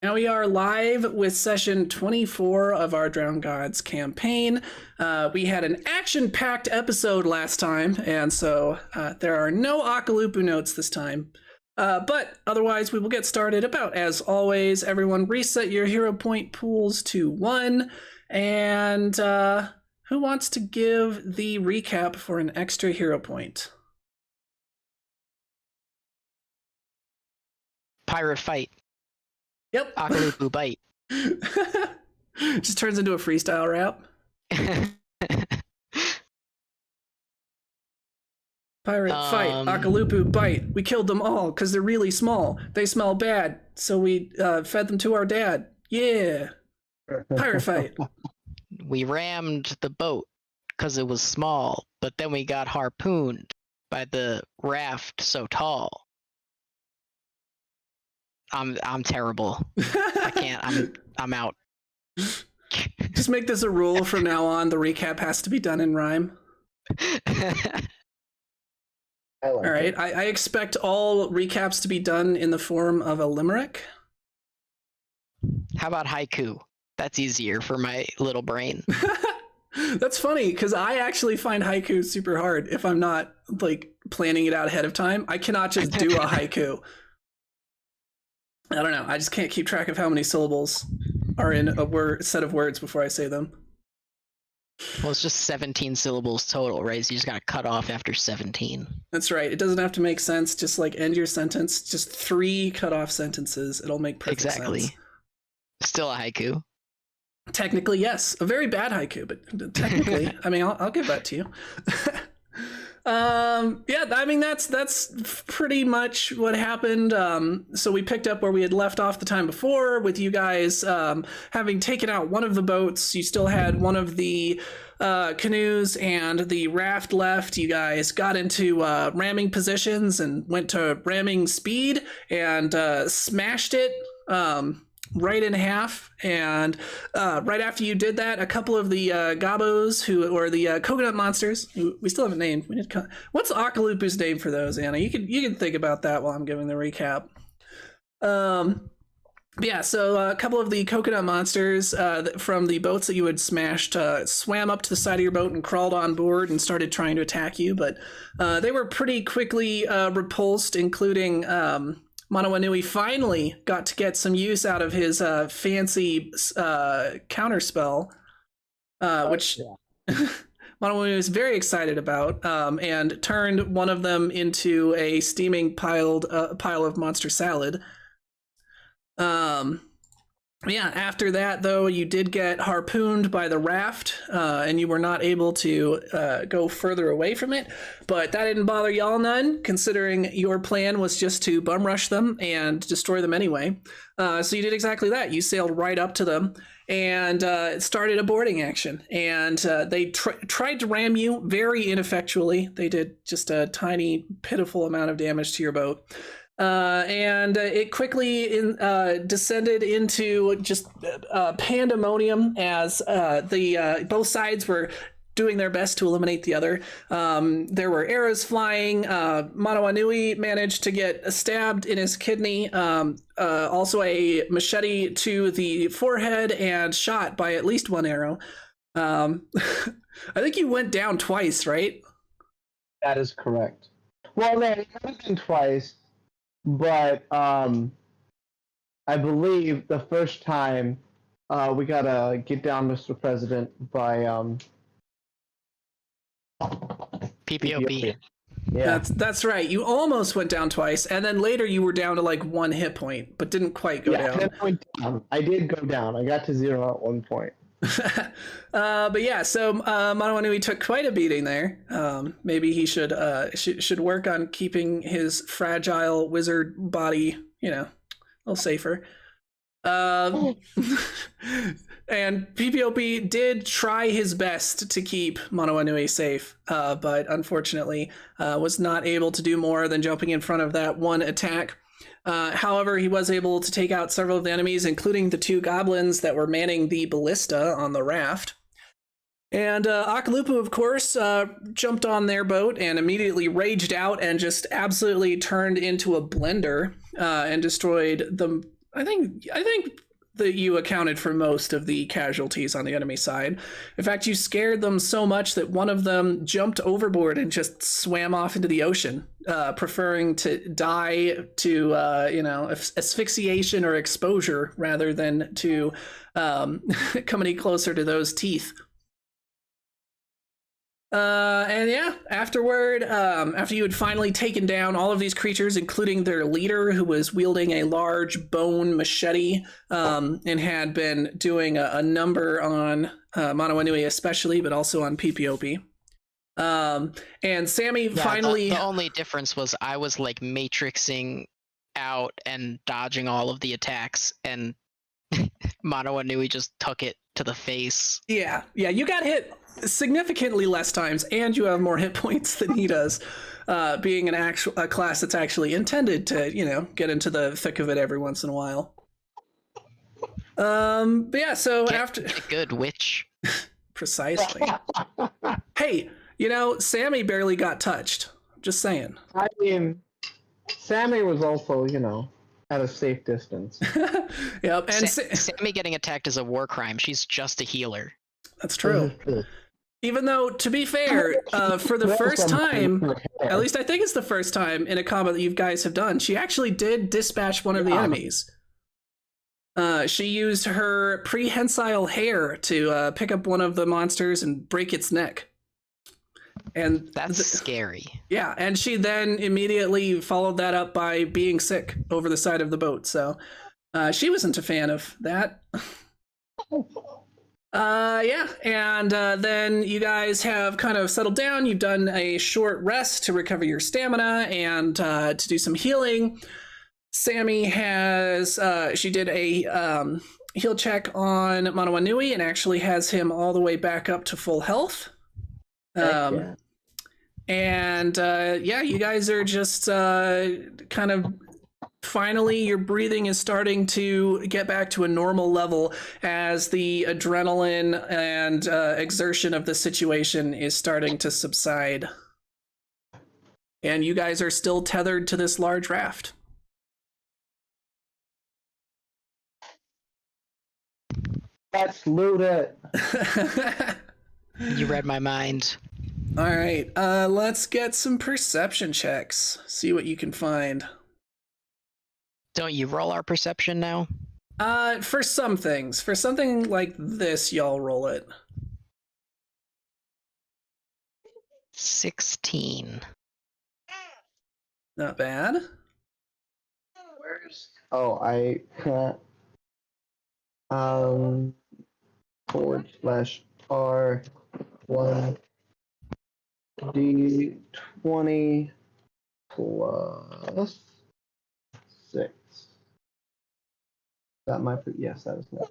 Now we are live with session 24 of our Drowned Gods campaign. We had an action-packed episode last time, and so there are no Akalupu notes this time. But otherwise, we will get started about as always. Everyone reset your hero point pools to 1. And who wants to give the recap for an extra hero point? Pirate fight. Yep. Akalupu bite. Just turns into a freestyle rap. Pirate fight, Akalupu bite. We killed them all because they're really small. They smell bad, so we fed them to our dad. Yeah. Pirate fight. We rammed the boat because it was small, but then we got harpooned by the raft so tall. I'm terrible. I can't. I'm out. Just make this a rule from now on. The recap has to be done in rhyme. All right. I expect all recaps to be done in the form of a limerick. How about haiku? That's easier for my little brain. That's funny because I actually find haiku super hard if I'm not like planning it out ahead of time. I cannot just do a haiku. I don't know. I just can't keep track of how many syllables are in a set of words before I say them. Well, it's just 17 syllables total, right? So you just gotta cut off after 17. That's right. It doesn't have to make sense. Just like end your sentence. Just 3 cut off sentences. It'll make perfect sense. Still a haiku. Technically, yes. A very bad haiku, but technically, I mean, I'll give that to you. Yeah, I mean, that's pretty much what happened. So we picked up where we had left off the time before with you guys having taken out one of the boats. You still had one of the canoes and the raft left. You guys got into ramming positions and went to ramming speed and smashed it right in half. And right after you did that, a couple of the gobos or the coconut monsters, who we still haven't named. What's Akalupu's name for those, Anna? You can think about that while I'm giving the recap. Yeah, so a couple of the coconut monsters from the boats that you had smashed swam up to the side of your boat and crawled on board and started trying to attack you, but they were pretty quickly repulsed, including Manawanui finally got to get some use out of his fancy counterspell, which Manawanui was very excited about, and turned one of them into a steaming pile of monster salad. Yeah, after that, though, you did get harpooned by the raft, and you were not able to go further away from it. But that didn't bother y'all none, considering your plan was just to bum rush them and destroy them anyway. So you did exactly that. You sailed right up to them and started a boarding action. And they tried to ram you very ineffectually. They did just a tiny, pitiful amount of damage to your boat. And it quickly descended into just pandemonium as the both sides were doing their best to eliminate the other. There were arrows flying. Manawanui managed to get stabbed in his kidney. Also a machete to the forehead and shot by at least one arrow. I think you went down twice, right? That is correct. Well, no, it happened twice. But I believe the first time we gotta get down, Mr. President, by PPOP. Yeah, that's right. You almost went down twice, and then later you were down to like 1 hit point, but didn't quite go down. I did go down. I got to 0 at one point. But yeah, so Manawanui took quite a beating there. Maybe he should work on keeping his fragile wizard body, a little safer. And PPOP did try his best to keep Manawanui safe, but unfortunately was not able to do more than jumping in front of that one attack. However, he was able to take out several of the enemies, including the 2 goblins that were manning the ballista on the raft. And Akalupu, of course, jumped on their boat and immediately raged out and just absolutely turned into a blender and destroyed the I think that you accounted for most of the casualties on the enemy side. In fact, you scared them so much that one of them jumped overboard and just swam off into the ocean, preferring to die to asphyxiation or exposure rather than to come any closer to those teeth. And yeah, afterward, after you had finally taken down all of these creatures, including their leader, who was wielding a large bone machete, and had been doing a number on Manawanui especially, but also on PPOP. And Sammy finally... The only difference was I was like matrixing out and dodging all of the attacks, and Manawanui just took it to the face. Yeah, you got hit significantly less times, and you have more hit points than he does, being a class that's actually intended to, get into the thick of it every once in a while. But yeah, so after get good witch. Precisely. Hey, Sammy barely got touched. Just saying. I mean, Sammy was also, at a safe distance. Yep, and Sammy getting attacked is a war crime. She's just a healer. That's true. Even though, to be fair, for the first time, at least I think it's the first time in a combat that you guys have done, she actually did dispatch one of the enemies. She used her prehensile hair to pick up one of the monsters and break its neck. And that's scary. Yeah, and she then immediately followed that up by being sick over the side of the boat. So she wasn't a fan of that. Yeah, and then you guys have kind of settled down. You've done a short rest to recover your stamina and to do some healing. Sammy she did a heal check on Manawanui and actually has him all the way back up to full health. Yeah. And you guys are just kind of finally your breathing is starting to get back to a normal level as the adrenaline and exertion of the situation is starting to subside. And you guys are still tethered to this large raft. Let's loot it. You read my mind. All right, let's get some perception checks. See what you can find. Don't you roll our perception now? For some things. For something like this, y'all roll it. 16. Not bad. Where's... Oh, I can't... /R1 D20 plus 6. That might be, yes, that is not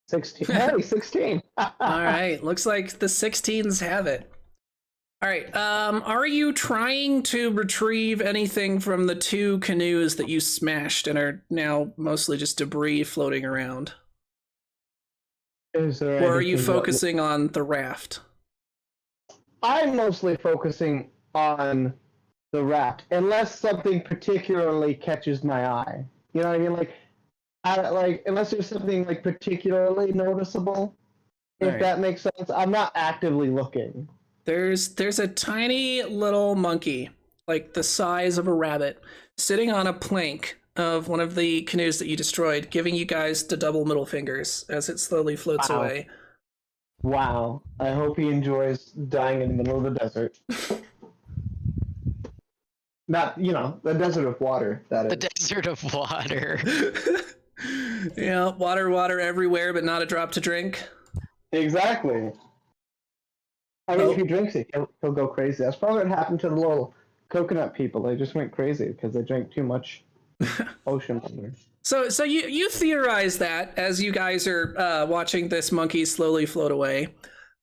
16. Hey, 16. All right, looks like the 16s have it. All right, are you trying to retrieve anything from the 2 canoes that you smashed and are now mostly just debris floating around? Or are you focusing on the raft? I'm mostly focusing on the raft, unless something particularly catches my eye. You know what I mean? Unless there's something particularly noticeable, if that makes sense. I'm not actively looking. There's a tiny little monkey, like the size of a rabbit, sitting on a plank of one of the canoes that you destroyed, giving you guys the double middle fingers as it slowly floats away. Wow. I hope he enjoys dying in the middle of the desert. Not, the desert of water, that is. The desert of water. Yeah, water everywhere, but not a drop to drink. Exactly. I mean, if he drinks it, he'll go crazy. That's probably what happened to the little coconut people. They just went crazy because they drank too much ocean water. So you theorize that as you guys are watching this monkey slowly float away.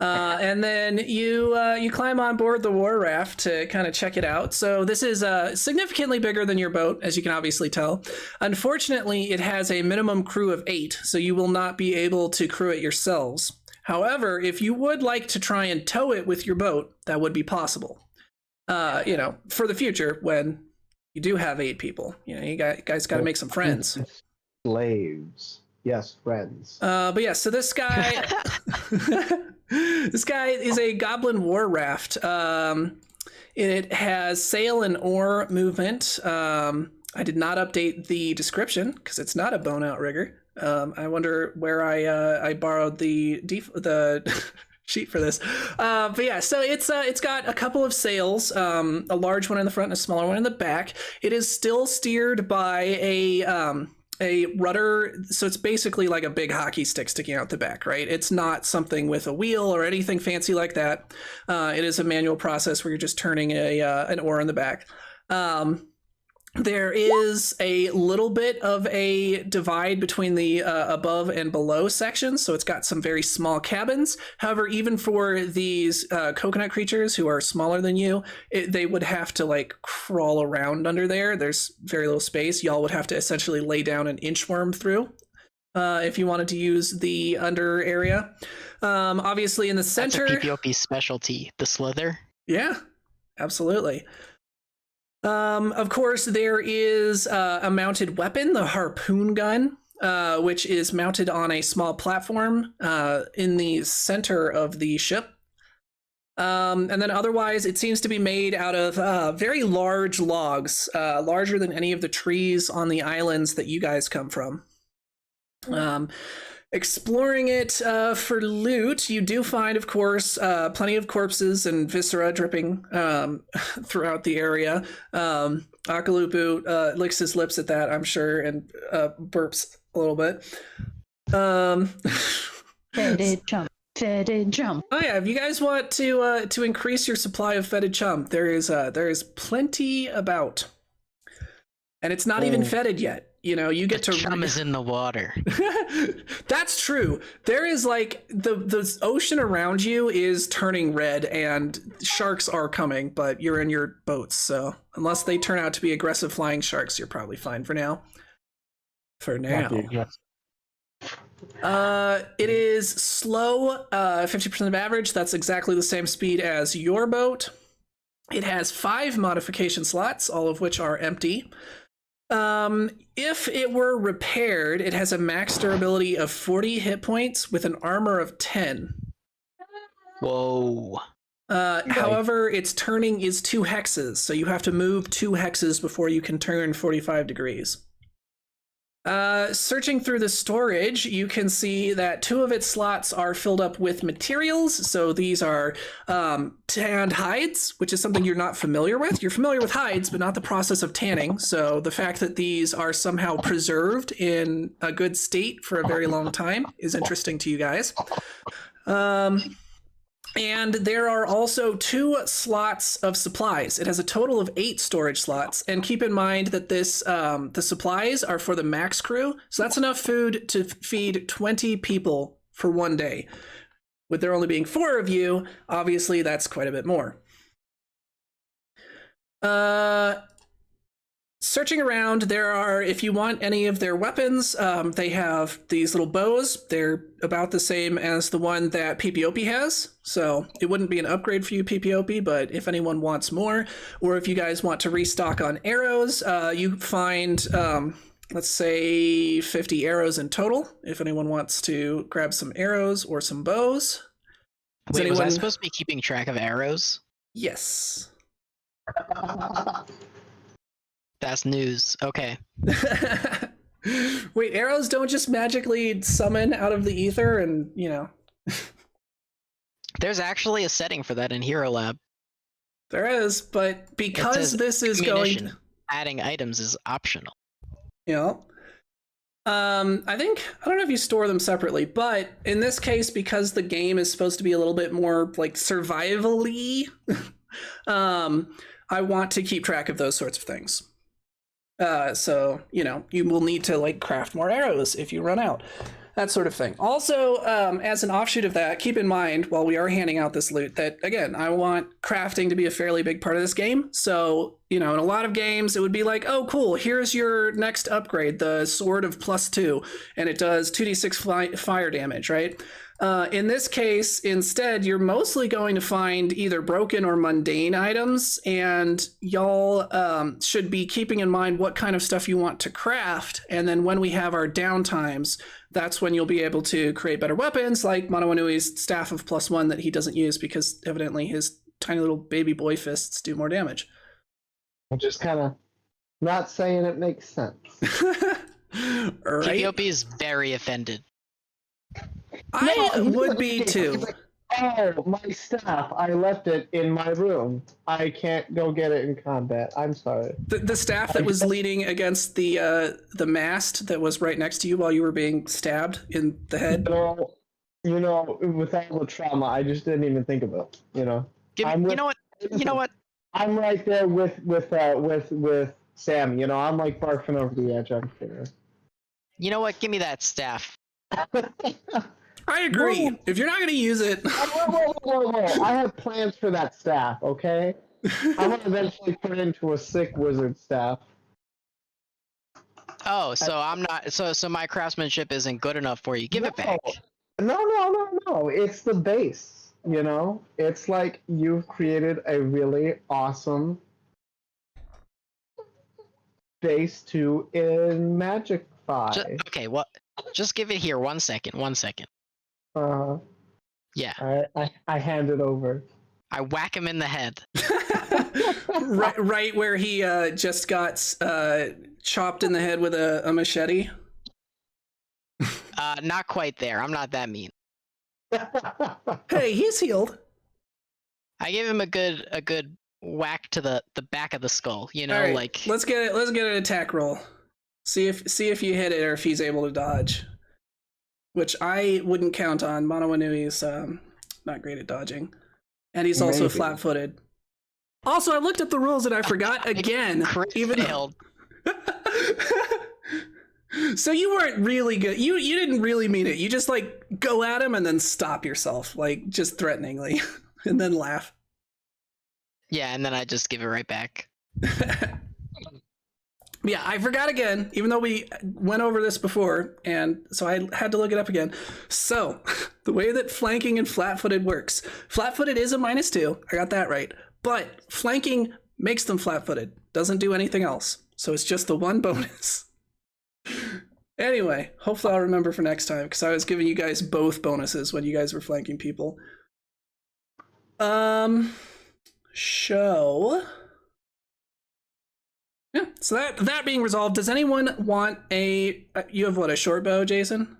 And then you climb on board the war raft to kind of check it out. So this is significantly bigger than your boat, as you can obviously tell. Unfortunately, it has a minimum crew of 8, so you will not be able to crew it yourselves. However, if you would like to try and tow it with your boat, that would be possible. For the future when you do have 8 people. You guys got to make some friends. slaves. Yes, friends. But yeah, so this guy, this guy is a Goblin War Raft. It has sail and oar movement. I did not update the description because it's not a bone outrigger. I wonder where I borrowed the sheet for this. But yeah, so it's got a couple of sails, a large one in the front and a smaller one in the back. It is still steered by a rudder, so it's basically like a big hockey stick sticking out the back, right? It's not something with a wheel or anything fancy like that. It is a manual process where you're just turning an oar in the back. There is a little bit of a divide between the above and below sections, so it's got some very small cabins. However, even for these coconut creatures who are smaller than you, they would have to like crawl around under there. There's very little space. Y'all would have to essentially lay down an inchworm through if you wanted to use the under area. Obviously, in the center, that's a PPOP specialty, the slither. Yeah, absolutely. Of course, there is a mounted weapon, the harpoon gun, which is mounted on a small platform in the center of the ship. And then otherwise, it seems to be made out of very large logs, larger than any of the trees on the islands that you guys come from. Exploring it for loot, you do find, of course, plenty of corpses and viscera dripping throughout the area. Akalupu licks his lips at that, I'm sure, and burps a little bit. Fetid chump. Fetid chump. Oh yeah, if you guys want to increase your supply of fetid chump, there is plenty about, and it's not even fetid yet. You know, you get the to chum is in the water. That's true. There is like the ocean around you is turning red and sharks are coming, but you're in your boats, so unless they turn out to be aggressive flying sharks, you're probably fine for now. It is slow, 50% of average. That's exactly the same speed as your boat. It has 5 modification slots, all of which are empty. If it were repaired, it has a max durability of 40 hit points with an armor of 10. Whoa. However, its turning is 2 hexes, so you have to move 2 hexes before you can turn 45 degrees. Searching through the storage, you can see that 2 of its slots are filled up with materials. So these are tanned hides, which is something you're not familiar with. You're familiar with hides, but not the process of tanning. So the fact that these are somehow preserved in a good state for a very long time is interesting to you guys. And there are also 2 slots of supplies. It has a total of 8 storage slots. And keep in mind that this the supplies are for the max crew. So that's enough food to feed 20 people for one day. With there only being 4 of you, obviously that's quite a bit more. Searching around, there are, if you want any of their weapons, they have these little bows. They're about the same as the one that PPOP has. So it wouldn't be an upgrade for you, PPOP, but if anyone wants more, or if you guys want to restock on arrows, you find, let's say 50 arrows in total. If anyone wants to grab some arrows or some bows. Wait, was I supposed to be keeping track of arrows? Yes. That's news. Okay. Wait, arrows don't just magically summon out of the ether and, you know. There's actually a setting for that in Hero Lab. There is, but because this is going... Adding items is optional. You know, I don't know if you store them separately, but in this case, because the game is supposed to be a little bit more like survival-y, I want to keep track of those sorts of things. So, you know, you will need to like craft more arrows if you run out, that sort of thing. Also, as an offshoot of that, keep in mind while we are handing out this loot that, again, I want crafting to be a fairly big part of this game. So, you know, in a lot of games, it would be like, oh, cool, here's your next upgrade, the Sword of +2, and it does 2d6 fire damage, right? In this case, instead, you're mostly going to find either broken or mundane items, and y'all should be keeping in mind what kind of stuff you want to craft. And then when we have our downtimes, that's when you'll be able to create better weapons, like Manawanui's staff of +1 that he doesn't use because evidently his tiny little baby boy fists do more damage. I'm just kind of not saying it makes sense. Right? PvP is very offended. I No, would be too. He's like, oh, my staff, I left it in my room. I can't go get it in combat. I'm sorry. The staff that was leaning against the mast that was right next to you while you were being stabbed in the head. You know, with all the trauma, I just didn't even think about it, you know. You know what? You know what? I'm right there with Sam. You know, I'm like barfing over the edge. I'm sure. You know what? Give me that staff. I agree. Whoa. If you're not going to use it, Whoa. I have plans for that staff. Okay, I'm gonna eventually put it into a sick wizard staff. Oh, so I'm not. So my craftsmanship isn't good enough for you. Give it back. No. It's the base. You know, it's like you've created a really awesome base to in Magify. Okay, what? Just give it here. 1 second. 1 second. Yeah. I hand it over. I whack him in the head. right where he just got chopped in the head with a machete. Not quite there. I'm not that mean. Hey, he's healed. I give him a good whack to the back of the skull. You know, All right, like let's get an attack roll. See if you hit it or if he's able to dodge. Which I wouldn't count on. Manawanui's not great at dodging. And he's also flat-footed. Also, I looked at the rules and I forgot again. Even failed. So you weren't really good. You didn't really mean it. You just like go at him and then stop yourself, like just threateningly, and then laugh. Yeah, and then I just give it right back. Yeah, I forgot again, even though we went over this before, and so I had to look it up again. So, the way that flanking and flat-footed works. Flat-footed is a -2, I got that right. But flanking makes them flat-footed, doesn't do anything else. So it's just the one bonus. Anyway, hopefully I'll remember for next time, because I was giving you guys both bonuses when you guys were flanking people. Yeah, so that being resolved, does anyone want a... you have what, a short bow, Jason?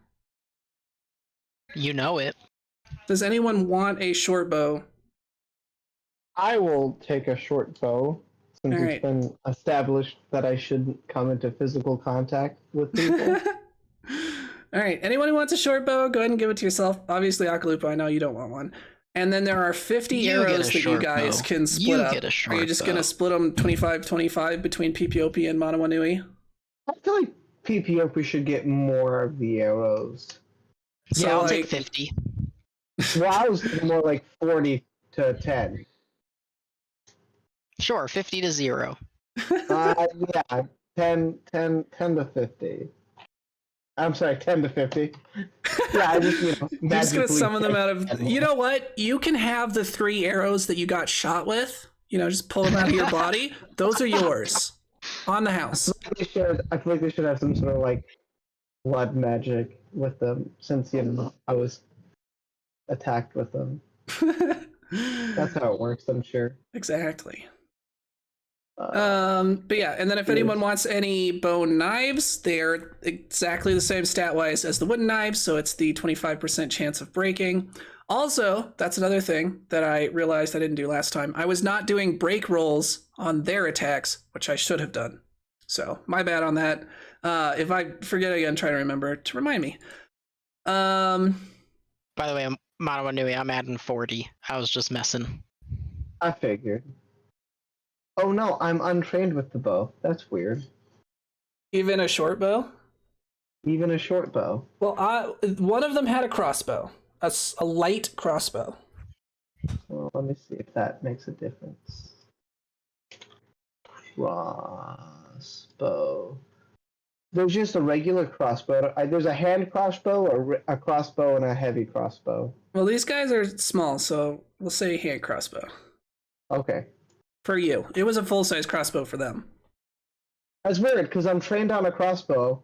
You know it. Does anyone want a short bow? I will take a short bow, since All it's been established that I shouldn't come into physical contact with people. All right, anyone who wants a short bow, go ahead and give it to yourself. Obviously, Akalupa, I know you don't want one. And then there are 50 arrows that you guys can split up. Are you just going to split them 25-25 between PPOP and Manawanui? I feel like PPOP should get more of the arrows. Yeah, I'll take 50. Well, I was thinking more like 40 to 10. Sure, 50 to 0. Yeah, 10 to 50. I'm sorry, 10 to 50. Yeah, I just, You're just gonna summon them out of... You know what? You can have the 3 arrows that you got shot with. You know, just pull them out of your body. Those are yours. On the house. I feel like they should have some sort of, like, blood magic with them, since, you know, I was attacked with them. That's how it works, I'm sure. Exactly. But yeah, and then if anyone wants any bone knives, they're exactly the same stat-wise as the wooden knives, so it's the 25% chance of breaking. Also, that's another thing that I realized I didn't do last time. I was not doing break rolls on their attacks, which I should have done. So, my bad on that. If I forget again, try to remember to remind me. By the way, Manawanui, I'm adding 40. I was just messing. I figured. Oh no, I'm untrained with the bow. That's weird. Even a short bow? Even a short bow. Well, one of them had a crossbow. A light crossbow. Well, let me see if that makes a difference. Crossbow. there's just a regular crossbow. There's a hand crossbow, a crossbow, and a heavy crossbow. Well, these guys are small, so we'll say hand crossbow. Okay. For you. It was a full-size crossbow for them. That's weird, because I'm trained on a crossbow,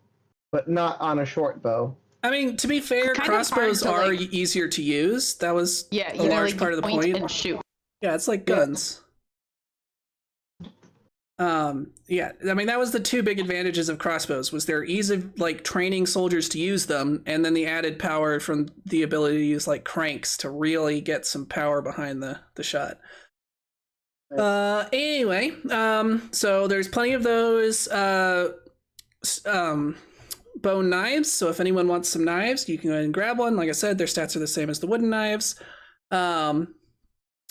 but not on a short bow. I mean, to be fair, Kind of crossbows hard to, are like- easier to use. That was Yeah, a you know, large like part of the point point. and shoot. Yeah, it's like guns. Yeah, I mean, that was the two big advantages of crossbows, was their ease of like training soldiers to use them, and then the added power from the ability to use like cranks to really get some power behind the shot. Anyway, so there's plenty of those bone knives, so if anyone wants some knives, you can go ahead and grab one. Like I said, their stats are the same as the wooden knives. And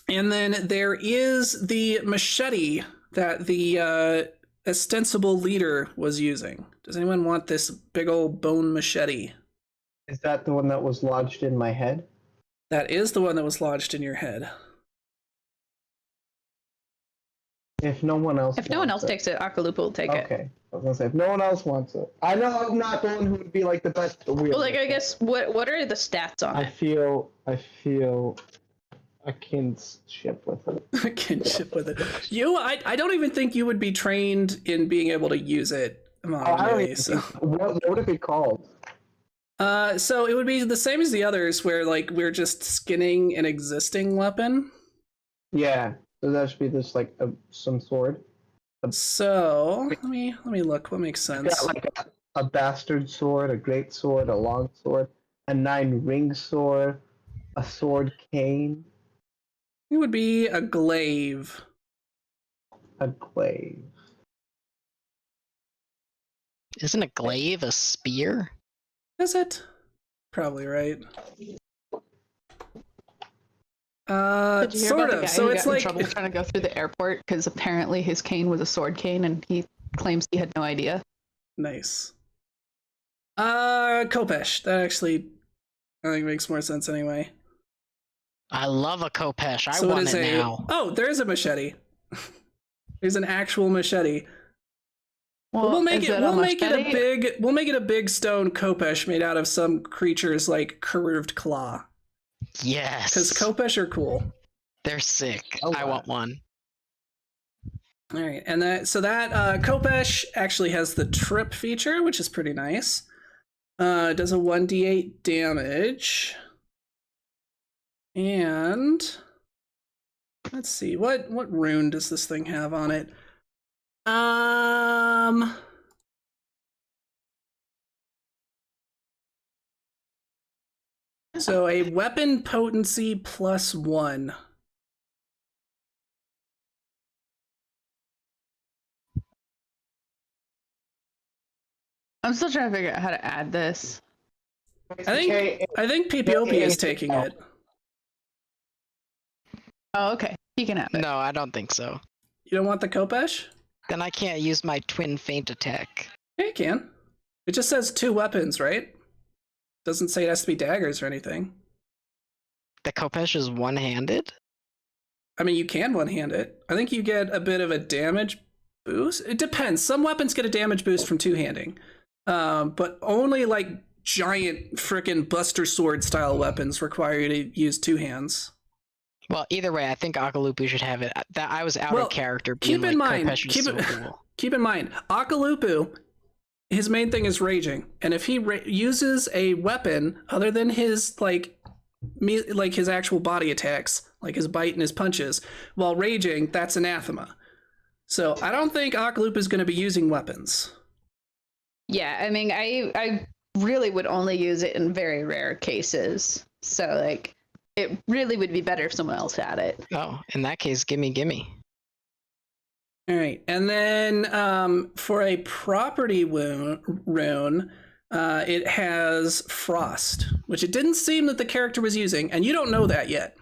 then there is the machete that the ostensible leader was using. Does anyone want this big old bone machete? Is that the one that was lodged in my head? That is the one that was lodged in your head. If no one else takes it, Akalupa will take it. Okay. I was gonna say, if no one else wants it. I know I'm not the one who would be like the best to wield Well, like, it, I guess, what are the stats on I it? feel a kinship with it. Kinship with it. I don't even think you would be trained in being able to use it. I don't even So. what would it be called? So it would be the same as the others, where like we're just skinning an existing weapon. Yeah. So that should be just like some sword. So let me look. What makes sense? Got like a bastard sword, a great sword, a long sword, a 9-ring sword, a sword cane, It would be a glaive. a glaive. Isn't a glaive a spear? Is it? Probably right. Did you hear Sort about the of. guy So who it's got in like trouble trying to go through the airport because apparently his cane was a sword cane and he claims he had no idea? nice. Kopesh. That actually, I think, makes more sense anyway. I love a Kopesh. I So want is it now. Oh, there is a machete. There's an actual machete. Well, We'll make is it. that We'll make it a machete? big. We'll make it a big stone Kopesh made out of some creature's like curved claw. Yes. Because Kopesh are cool. They're sick. Oh, I wow. want one. All right, and that Kopesh actually has the trip feature, which is pretty nice. It does a 1d8 damage, and let's see what rune does this thing have on it. So a weapon potency +1. I'm still trying to figure out how to add this. I think PPOP is taking it. Oh, okay. He can have it. No, I don't think so. You don't want the Kopesh? Then I can't use my twin feint attack. Yeah, you can. It just says 2 weapons, right? Doesn't say it has to be daggers or anything. The Kopesh is one-handed? I mean, you can one-hand it. I think you get a bit of a damage boost. It depends. Some weapons get a damage boost from two-handing. But only like giant frickin' Buster Sword style weapons require you to use 2 hands. Well, either way, I think Akalupu should have it. That I was out Well, of character. keep being in like, mind- Kopesh is keep so it- cool. Keep in mind, Akalupu, his main thing is raging, and if he uses a weapon other than his like his actual body attacks, like his bite and his punches, while raging, that's anathema. So I don't think Akalupu is going to be using weapons. Yeah, I mean, I really would only use it in very rare cases. So, like, it really would be better if someone else had it. Oh, in that case, gimme. All right, and then for a property rune, it has Frost, which it didn't seem that the character was using, and you don't know that yet.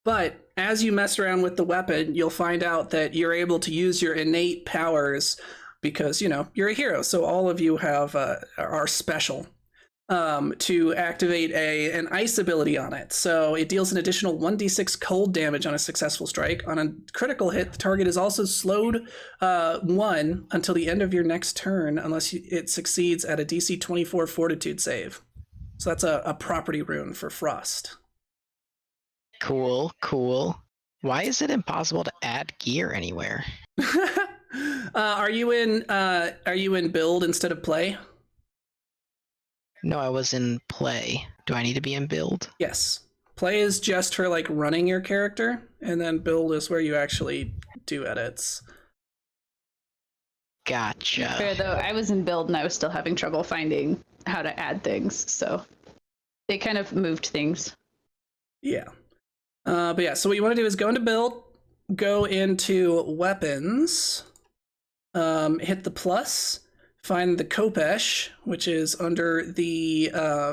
But as you mess around with the weapon, you'll find out that you're able to use your innate powers because, you know, you're a hero, so all of you have are special. to activate an ice ability on it. So it deals an additional 1d6 cold damage on a successful strike. On a critical hit, the target is also slowed 1 until the end of your next turn, unless it succeeds at a DC 24 Fortitude save. So that's a property rune for Frost. Cool, cool. Why is it impossible to add gear anywhere? Are you in build instead of play? No, I was in play. Do I need to be in build? Yes. Play is just for like running your character, and then build is where you actually do edits. Gotcha. Fair though, I was in build and I was still having trouble finding how to add things, so they kind of moved things. Yeah. But yeah, so what you want to do is go into build, go into weapons, hit the plus, find the Kopesh, which is under the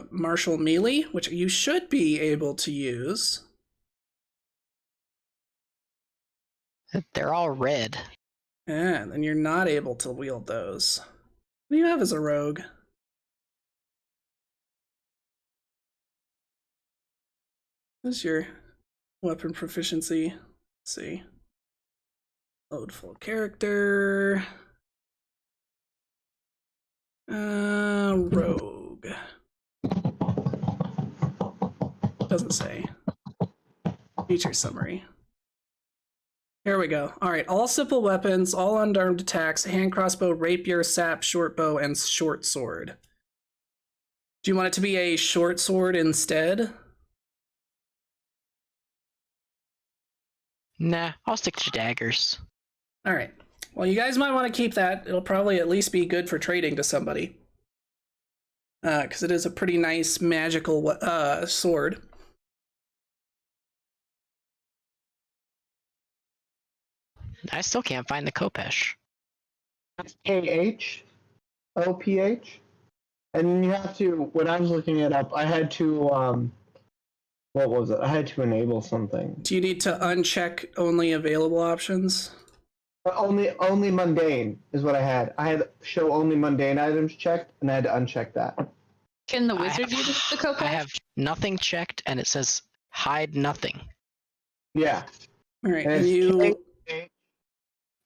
martial melee, which you should be able to use. They're all red. And then you're not able to wield those. What do you have as a rogue? What's your weapon proficiency? Let's see. Load full character. Rogue. Doesn't say. Feature summary. Here we go. All right, all simple weapons, all unarmed attacks, hand crossbow, rapier, sap, short bow, and short sword. Do you want it to be a short sword instead? Nah, I'll stick to daggers. All right. Well, you guys might want to keep that. It'll probably at least be good for trading to somebody. Because it is a pretty nice magical sword. I still can't find the Kopesh. KHOPH. And you have to, when I was looking it up, I had to, what was it? I had to enable something. Do you need to uncheck only available options? Only mundane is what I had. I had show only mundane items checked, and I had to uncheck that. Can the wizard use the Kopesh? I have nothing checked, and it says hide nothing. Yeah. All right. And And it's you.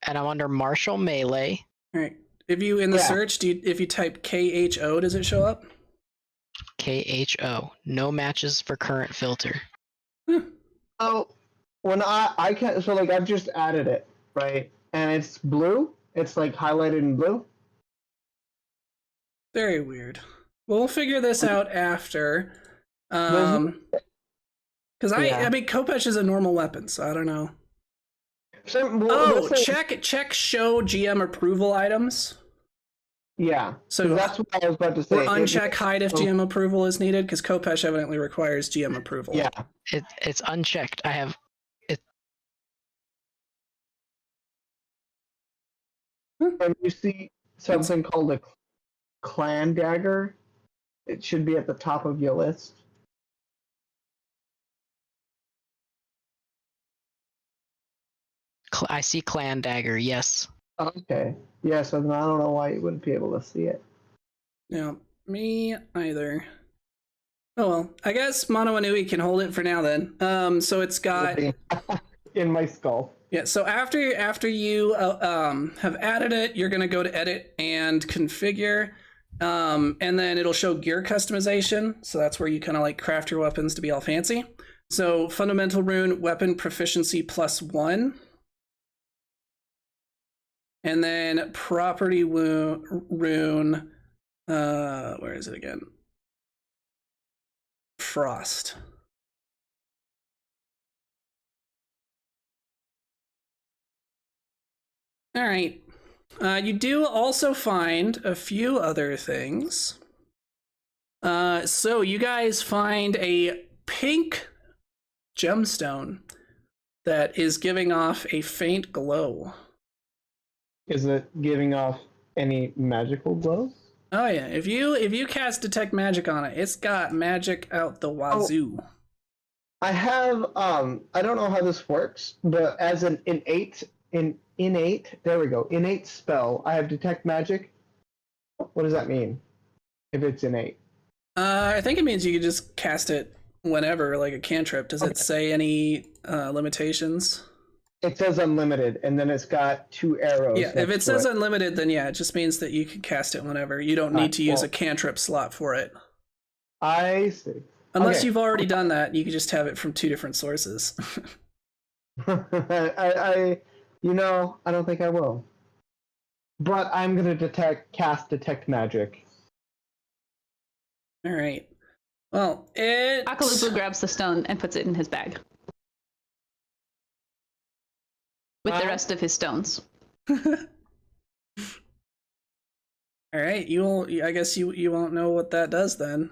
And I'm under martial melee. All right. If you in the Yeah. search, if you type KHO, does it show up? KHO. No matches for current filter. Oh, when I can, so like I've just added it, right? And it's blue. It's like highlighted in blue. Very weird. We'll figure this out after. Yeah. Because I mean, Kopesh is a normal weapon, so I don't know. Well, check show GM approval items. Yeah. So that's what I was about to say. Or uncheck hide if GM approval is needed, because Kopesh evidently requires GM approval. Yeah. It's unchecked. I have it. And you see something called a clan dagger. It should be at the top of your list. I see clan dagger. Yes. Okay. Yeah, so then I don't know why you wouldn't be able to see it. Yeah, me either. Oh well, I guess Mono Anui can hold it for now then. So it's got in my skull. yeah. So after you have added it, you're gonna go to edit and configure, and then it'll show gear customization. So that's where you kind of like craft your weapons to be all fancy. So fundamental rune, weapon proficiency +1. And then property rune, where is it again? Frost. All right. You do also find a few other things. So you guys find a pink gemstone that is giving off a faint glow. Is it giving off any magical glows? Oh yeah, if you cast detect magic on it, it's got magic out the wazoo. I have I don't know how this works, but as an innate there we go, innate spell, I have detect magic. What does that mean? If it's innate. I think it means you could just cast it whenever, like a cantrip. Does it say any limitations? It says unlimited, and then it's got 2 arrows. Yeah, if it says unlimited, then yeah, it just means that you can cast it whenever. You don't need to use a cantrip slot for it. I see. Unless you've already done that, you can just have it from 2 different sources. I don't think I will. But I'm gonna cast detect magic. All right. Well, it. Akalupu grabs the stone and puts it in his bag with the rest of his stones. All right. I guess you won't know what that does then.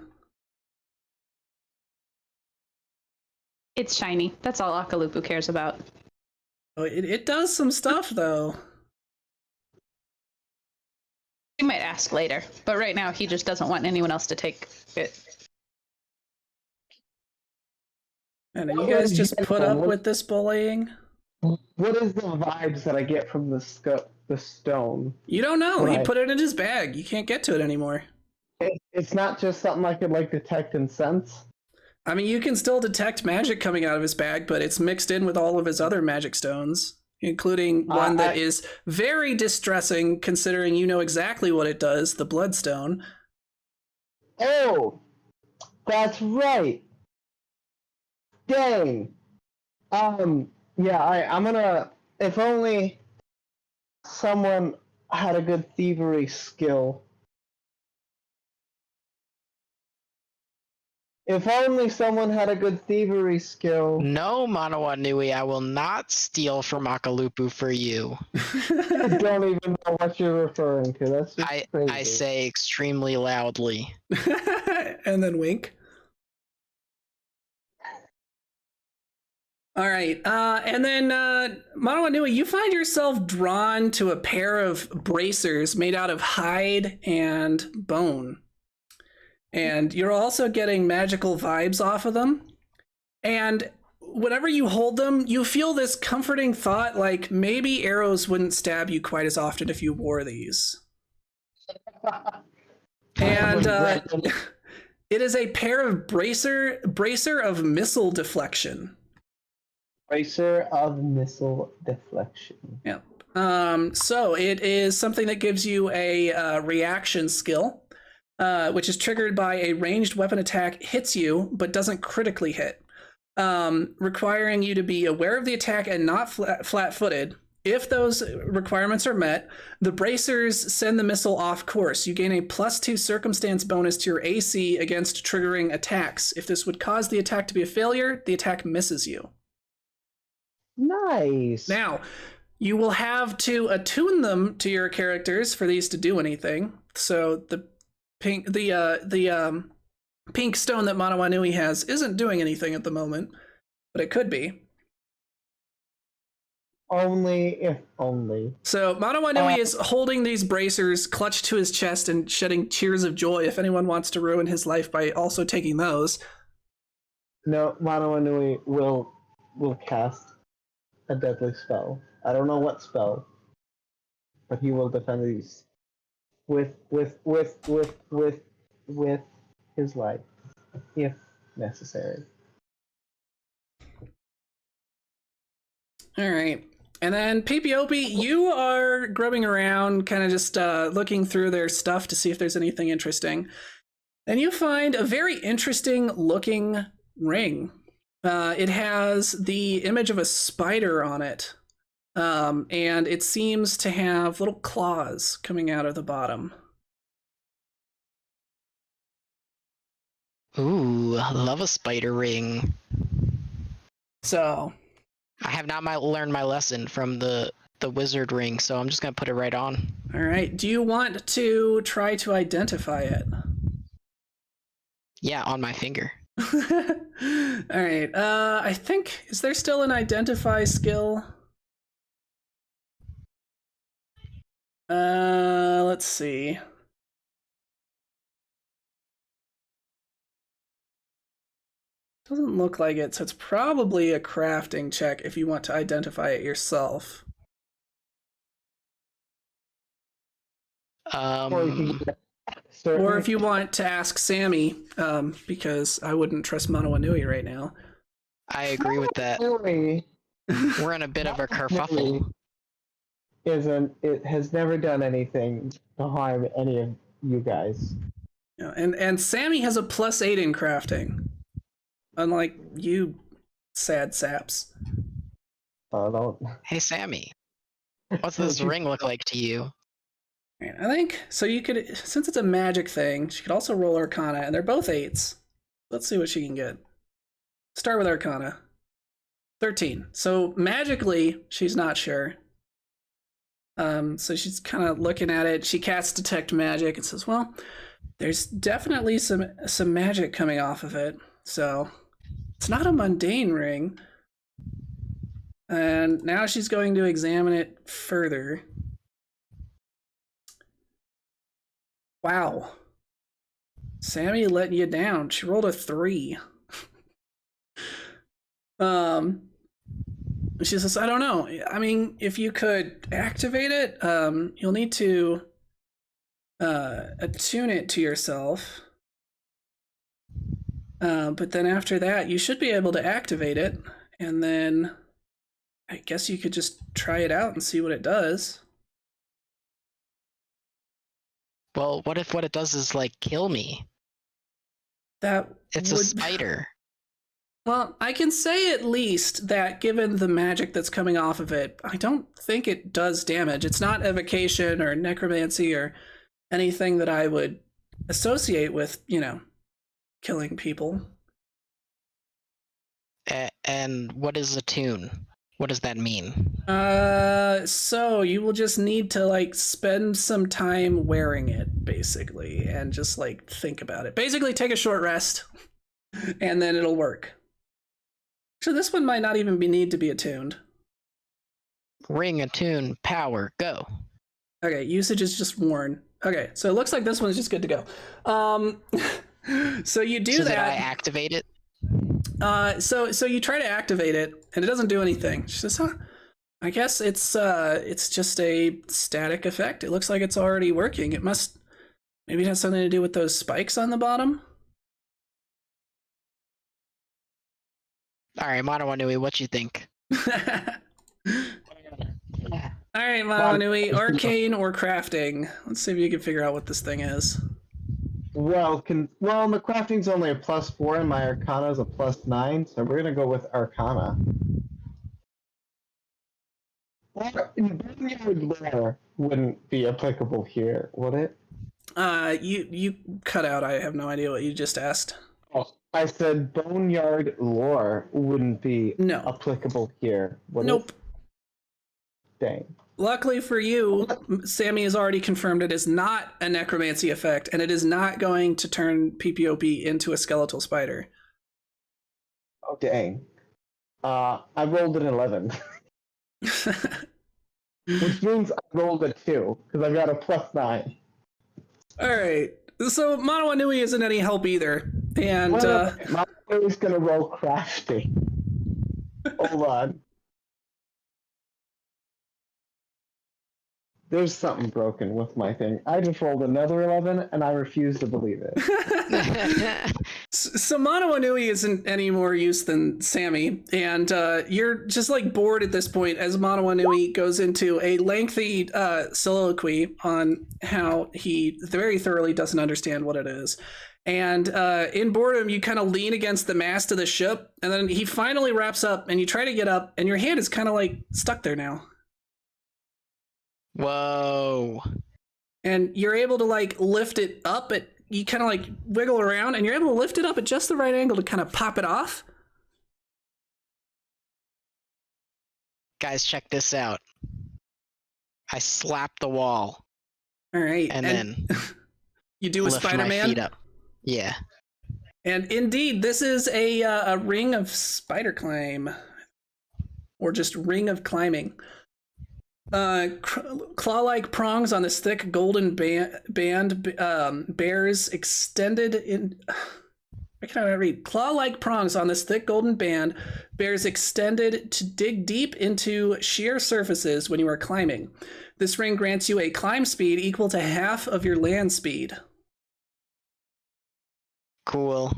It's shiny. That's all Akalupu cares about. Oh, it does some stuff though. He might ask later, but right now he just doesn't want anyone else to take it. And you guys just put up with this bullying? What is the vibes that I get from the stone? You don't know. Right. He put it in his bag. You can't get to it anymore. It's not just something I could detect and sense. I mean, you can still detect magic coming out of his bag, but it's mixed in with all of his other magic stones, including one that is very distressing, considering you know exactly what it does, the Bloodstone. Oh, that's right. Dang. Yeah, I'm gonna. If only someone had a good thievery skill. If only someone had a good thievery skill. No, Manawa Nui, I will not steal from Akalupu for you. I don't even know what you're referring to. That's just crazy. I say extremely loudly. And then wink. All right. And then, Manawa Nui, you find yourself drawn to a pair of bracers made out of hide and bone. And you're also getting magical vibes off of them. And whenever you hold them, you feel this comforting thought, like maybe arrows wouldn't stab you quite as often if you wore these. And it is a pair of bracer of missile deflection. Bracer of missile deflection. Yeah. So it is something that gives you a reaction skill. Which is triggered by a ranged weapon attack hits you, but doesn't critically hit, requiring you to be aware of the attack and not flat-footed. If those requirements are met, the bracers send the missile off course. You gain a +2 circumstance bonus to your AC against triggering attacks. If this would cause the attack to be a failure, the attack misses you. Nice. Now, you will have to attune them to your characters for these to do anything. So the pink stone that Manawa Nui has isn't doing anything at the moment, but it could be. Only if only. So Manawa Nui is holding these bracers clutched to his chest and shedding tears of joy if anyone wants to ruin his life by also taking those. No, Manawa Nui will cast a deadly spell. I don't know what spell, but he will defend these with his life, if necessary. All right. And then Pipiopi, you are grubbing around, kind of just looking through their stuff to see if there's anything interesting. And you find a very interesting looking ring. It has the image of a spider on it. And it seems to have little claws coming out of the bottom. Ooh, I love a spider ring. So I have not learned my lesson from the wizard ring, so I'm just gonna put it right on. All right. Do you want to try to identify it? Yeah, on my finger. All right. I think, is there still an identify skill? Let's see. Doesn't look like it, so it's probably a crafting check if you want to identify it yourself. Or you can get Or if you want to ask Sammy, because I wouldn't trust Manawa Nui right now. I agree with that. Really, We're in a bit of a kerfuffle. it has never done anything to harm any of you guys. Yeah, and Sammy has a +8 in crafting, unlike you, sad saps. Don't. Hey, Sammy. What's this ring look like to you? Right, I think so. You could, since it's a magic thing, she could also roll Arcana, and they're both 8s. Let's see what she can get. Start with Arcana. 13. So magically, she's not sure. So she's kind of looking at it. She casts Detect Magic and says, "Well, there's definitely some magic coming off of it. So it's not a mundane ring." And now she's going to examine it further. Wow. Sammy letting you down. She rolled a 3. She says, "I don't know. I mean, if you could activate it, you'll need to attune it to yourself. But then after that, you should be able to activate it. And then I guess you could just try it out and see what it does." Well, what if what it does is, like, kill me? It's a spider. Well, I can say at least that given the magic that's coming off of it, I don't think it does damage. It's not evocation or necromancy or anything that I would associate with, killing people. And what is attune? What does that mean? So you will just need to spend some time wearing it, basically, and just think about it. Basically, take a short rest, and then it'll work. So this one might not even need to be attuned. Ring, attune, power, go. Okay, usage is just worn. Okay, so it looks like this one's just good to go. So you do so that. Did I activate it? So you try to activate it, and it doesn't do anything. She says, "Huh, I guess it's just a static effect. It looks like it's already working. Maybe it has something to do with those spikes on the bottom." All right, Manawa Nui, what you think? All right, Manawa Nui, arcane or crafting? Let's see if you can figure out what this thing is. Well, my crafting's only a +4 and my Arcana is a +9, so we're gonna go with Arcana. Boneyard lore wouldn't be applicable here, would it? You cut out. I have no idea what you just asked. Oh, I said Boneyard lore wouldn't be applicable here, would Nope. it? Dang. Luckily for you, Sammy has already confirmed it is not a necromancy effect, and it is not going to turn PPOP into a skeletal spider. Oh, dang. I rolled an 11. Which means I rolled a 2, because I've got a +9. Alright, so Manawa Nui isn't any help either. And, my is gonna roll crafting. Hold on. There's something broken with my thing. I just rolled another 11, and I refuse to believe it. So Manawa Nui isn't any more use than Sammy, and you're just bored at this point as Manawa Nui goes into a lengthy soliloquy on how he very thoroughly doesn't understand what it is. And in boredom, you kind of lean against the mast of the ship, and then he finally wraps up, and you try to get up, and your hand is kind of stuck there now. Whoa. And you're able to lift it up. You kind of wiggle around, and you're able to lift it up at just the right angle to kind of pop it off. Guys, check this out. I slap the wall. All right. And then you do a lift Spider-Man? my feet up. Yeah. And indeed, this is a ring of spider climb. Or just ring of climbing. Claw-like prongs on this thick golden band bears extended in... I cannot read. Claw-like prongs on this thick golden band bears extended to dig deep into sheer surfaces when you are climbing. This ring grants you a climb speed equal to half of your land speed. Cool.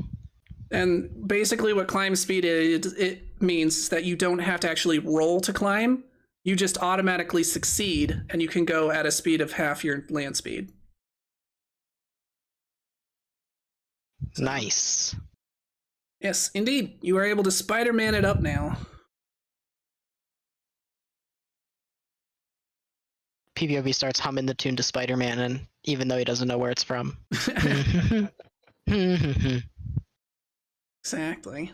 And basically what climb speed is, it means that you don't have to actually roll to climb. You just automatically succeed, and you can go at a speed of half your land speed. Nice. Yes, indeed. You are able to Spider-Man it up now. PBOB starts humming the tune to Spider-Man, and even though he doesn't know where it's from. Exactly.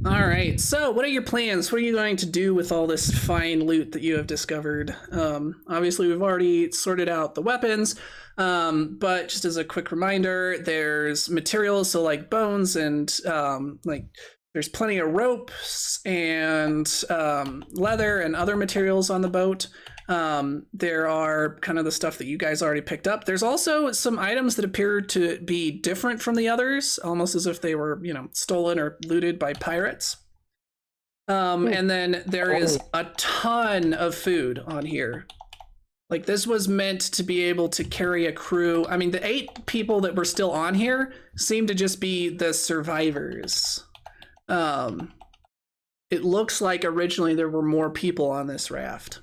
All right, so what are your plans? What are you going to do with all this fine loot that you have discovered? Obviously, we've already sorted out the weapons, but just as a quick reminder, there's materials, so like bones and like there's plenty of ropes and leather and other materials on the boat. There are kind of the stuff that you guys already picked up. There's also some items that appear to be different from the others, almost as if they were, stolen or looted by pirates. And then there is a ton of food on here. Like, this was meant to be able to carry a crew. I mean, the 8 people that were still on here seem to just be the survivors. It looks like originally there were more people on this raft.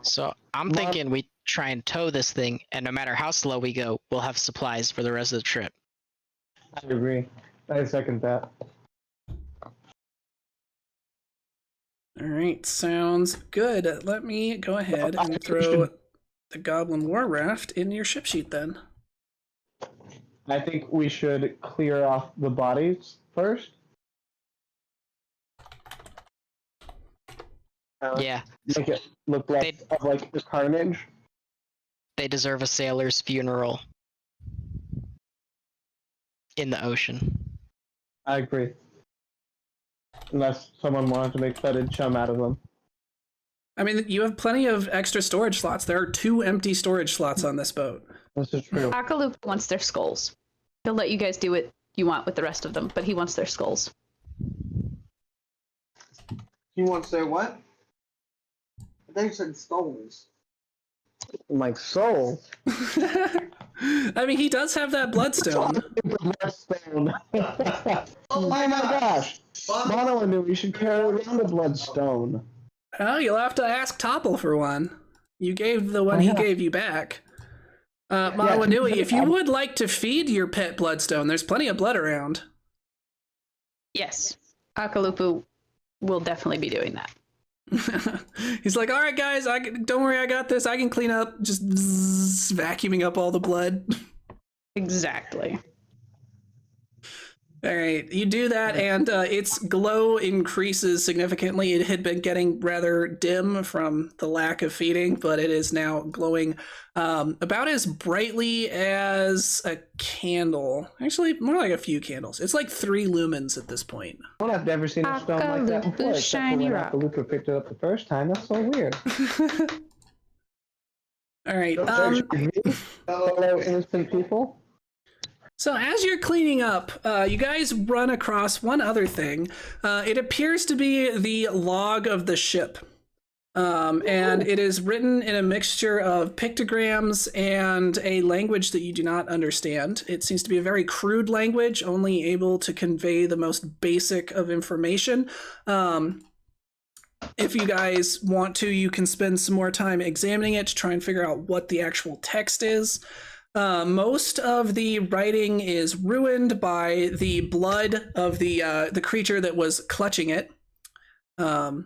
So I'm thinking we try and tow this thing, and no matter how slow we go, we'll have supplies for the rest of the trip. I agree. I second that. All right, sounds good. Let me go ahead and throw the Goblin War Raft in your ship sheet then. I think we should clear off the bodies first. Yeah, Make it look less of like the carnage. they deserve a sailor's funeral in the ocean. I agree. Unless someone wanted to make bedded chum out of them. I mean, you have plenty of extra storage slots. There are 2 empty storage slots on this boat. This is true. Akalup wants their skulls. He'll let you guys do what you want with the rest of them, but he wants their skulls. He wants their what? They said stones. Like soul. I mean, he does have that bloodstone. Bloodstone. Oh my gosh. Mono and we should carry around a bloodstone. Oh, you'll have to ask Topple for one. You gave the one he gave you back. Mawanui, if you would like to feed your pet bloodstone, there's plenty of blood around. Yes. Akalupu will definitely be doing that. He's like, all right, guys, don't worry, I got this. I can clean up. Just vacuuming up all the blood. Exactly. All right, you do that, and its glow increases significantly. It had been getting rather dim from the lack of feeding, but it is now glowing about as brightly as a candle. Actually, more like a few candles. It's like 3 lumens at this point. I've never seen a stone like that before, except for when Akalupa picked it up the first time. That's so weird. All right. Hello, innocent people. So as you're cleaning up, you guys run across one other thing. It appears to be the log of the ship. And it is written in a mixture of pictograms and a language that you do not understand. It seems to be a very crude language, only able to convey the most basic of information. If you guys want to, you can spend some more time examining it to try and figure out what the actual text is. Most of the writing is ruined by the blood of the creature that was clutching it. And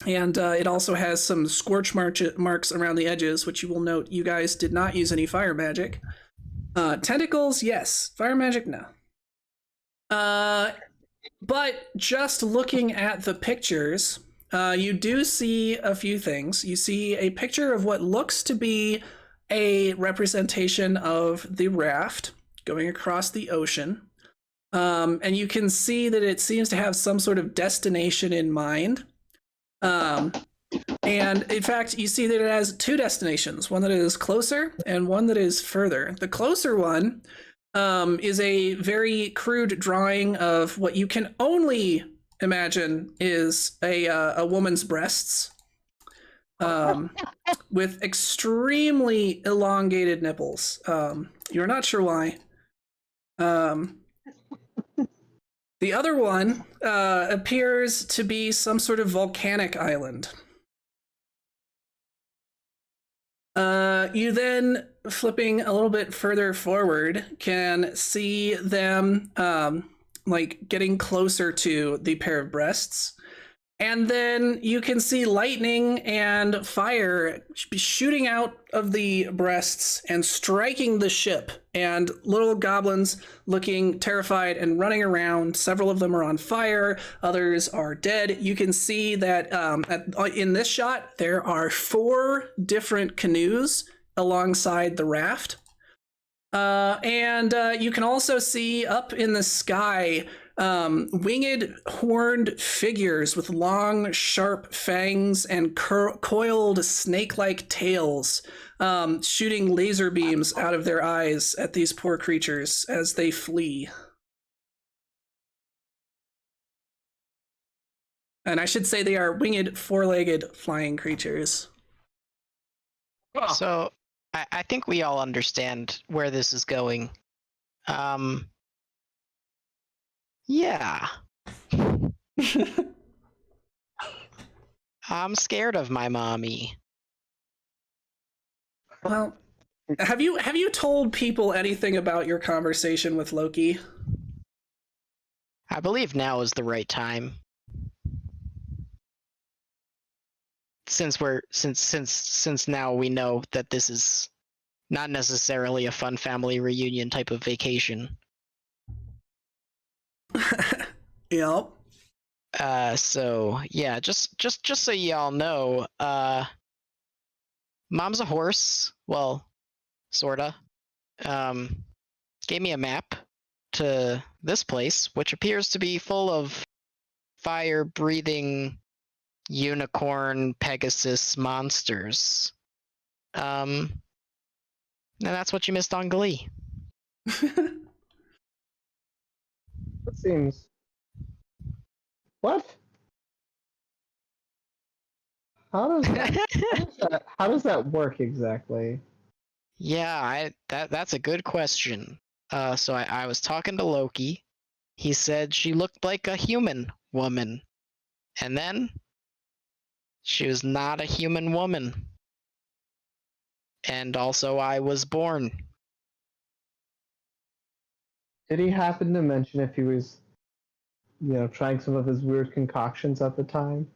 it also has some scorch marks around the edges, which you will note you guys did not use any fire magic. Tentacles, yes. Fire magic, no. But just looking at the pictures, you do see a few things. You see a picture of what looks to be a representation of the raft going across the ocean. And you can see that it seems to have some sort of destination in mind. And in fact, you see that it has 2 destinations, one that is closer and one that is further. The closer one is a very crude drawing of what you can only imagine is a woman's breasts. with extremely elongated nipples. You're not sure why. The other one appears to be some sort of volcanic island. You then, flipping a little bit further forward, can see them like getting closer to the pair of breasts. And then you can see lightning and fire shooting out of the breasts and striking the ship, and little goblins looking terrified and running around. Several of them are on fire, others are dead. You can see that in this shot, there are 4 different canoes alongside the raft. And you can also see up in the sky winged horned figures with long sharp fangs and coiled snake-like tails shooting laser beams out of their eyes at these poor creatures as they flee. And I should say they are winged 4-legged flying creatures. So I think we all understand where this is going. Yeah. I'm scared of my mommy. Well, have you told people anything about your conversation with Loki? I believe now is the right time. Since now we know that this is not necessarily a fun family reunion type of vacation. Yep. So yeah, just so y'all know, Mom's a horse. Well, sorta. Gave me a map to this place, which appears to be full of fire-breathing unicorn Pegasus monsters. And that's what you missed on Glee. That seems. What? How does that work exactly? Yeah, that's a good question. So I was talking to Loki. He said she looked like a human woman. And then she was not a human woman. And also I was born. Did he happen to mention if he was, trying some of his weird concoctions at the time?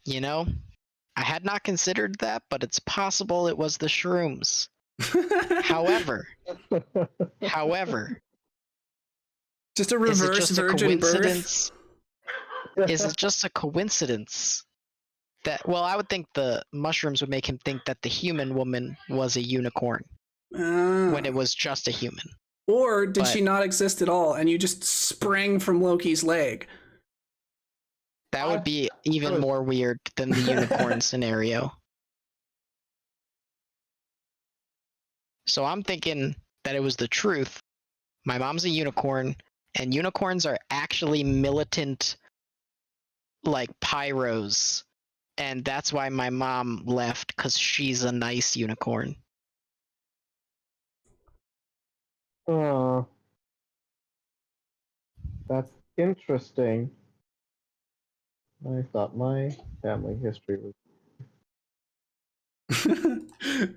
You know, I had not considered that, but it's possible it was the shrooms. However, just a is it reverse just a virgin birth. coincidence? Is it just a coincidence that, well, I would think the mushrooms would make him think that the human woman was a unicorn when it was just a human. Or did she not exist at all and you just sprang from Loki's leg? That would be even more weird than the unicorn scenario. So I'm thinking that it was the truth. My mom's a unicorn, and unicorns are actually militant, like, pyros. And that's why my mom left, because she's a nice unicorn. Oh. That's interesting. I thought my family history was...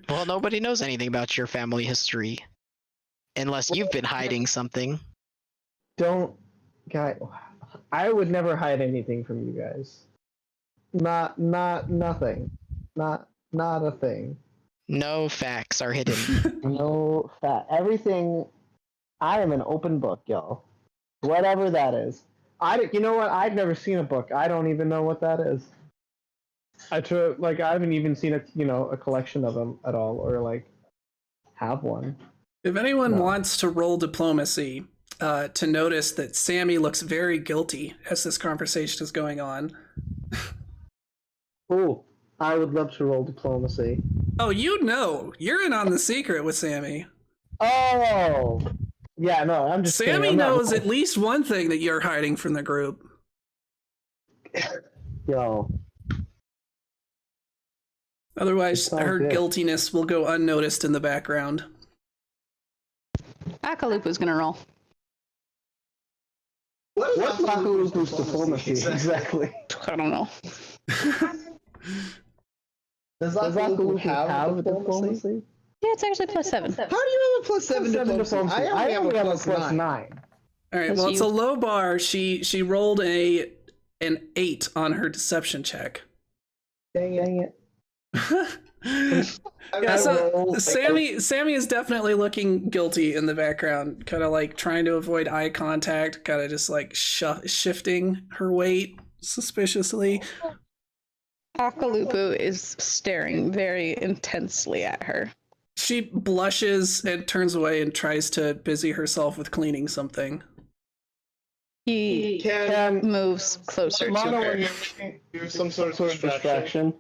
Well, nobody knows anything about your family history. Unless you've been hiding something. I would never hide anything from you guys. Nothing. Not a thing. No facts are hidden. No fact. Everything. I am an open book, y'all. Whatever that is. You know what? I've never seen a book. I don't even know what that is. I haven't even seen a collection of them at all, or have one. If anyone wants to roll diplomacy, to notice that Sammy looks very guilty as this conversation is going on. Ooh, I would love to roll diplomacy. Oh, you're in on the secret with Sammy. Oh, yeah, no, I'm just Sammy knows at least one thing that you're hiding from the group. Yo, Otherwise, It's all her good. guiltiness will go unnoticed in the background. Akalupu's gonna roll. What's Makalupu's diplomacy exactly? I don't know. Does Akalupu have have diplomacy? Yeah, it's actually +7. How do you have a +7 diplomacy? I only have a +9. All right. As Well, it's a you- low bar. She rolled an 8 on her deception check. Dang it. Yeah, so Sammy is definitely looking guilty in the background, kind of like trying to avoid eye contact, kind of just like shifting her weight suspiciously. Akalupu is staring very intensely at her. She blushes and turns away and tries to busy herself with cleaning something. He Can moves closer to Mono, when her. you're looking, use some sort of distraction.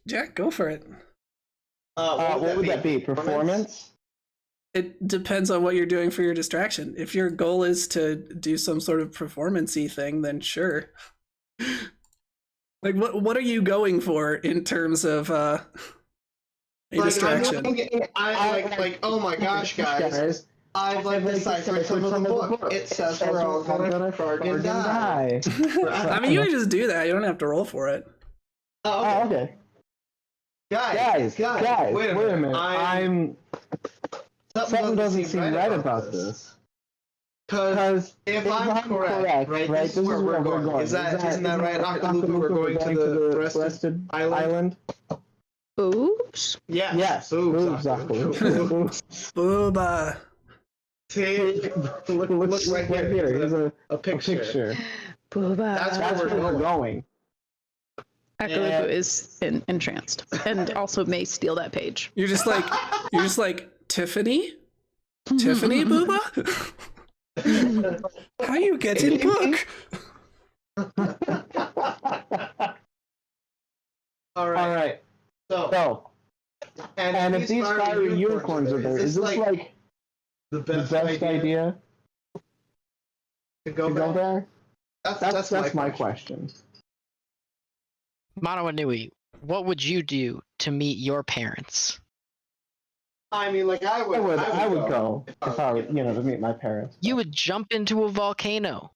Yeah, go for it. What would that be? Performance? It depends on what you're doing for your distraction. If your goal is to do some sort of performance-y thing, then sure. Like, what are you going for in terms of a distraction? Oh my gosh, guys. I've deciphered some of the book. It says we're all gonna friggin' die. I mean, you can just do that. You don't have to roll for it. Oh, okay. Guys, wait a minute. Something doesn't seem right about this. Because if I'm correct, right, this is where we're going. Isn't that right, Akalupu? We're going to the Rested Island? Oops. Yes. Boobs, Akalupu. Booba. Look right here. Here's a picture. Booba. That's where we're going. Akalupu is entranced and also may steal that page. You're just like Tiffany? Tiffany Booba? How you get in book? All right. So, and if these fiery unicorns are there, is this like the best idea to go there? That's my question. Mono Anui, what would you do to meet your parents? I mean, like I would go if I were, to meet my parents. You would jump into a volcano.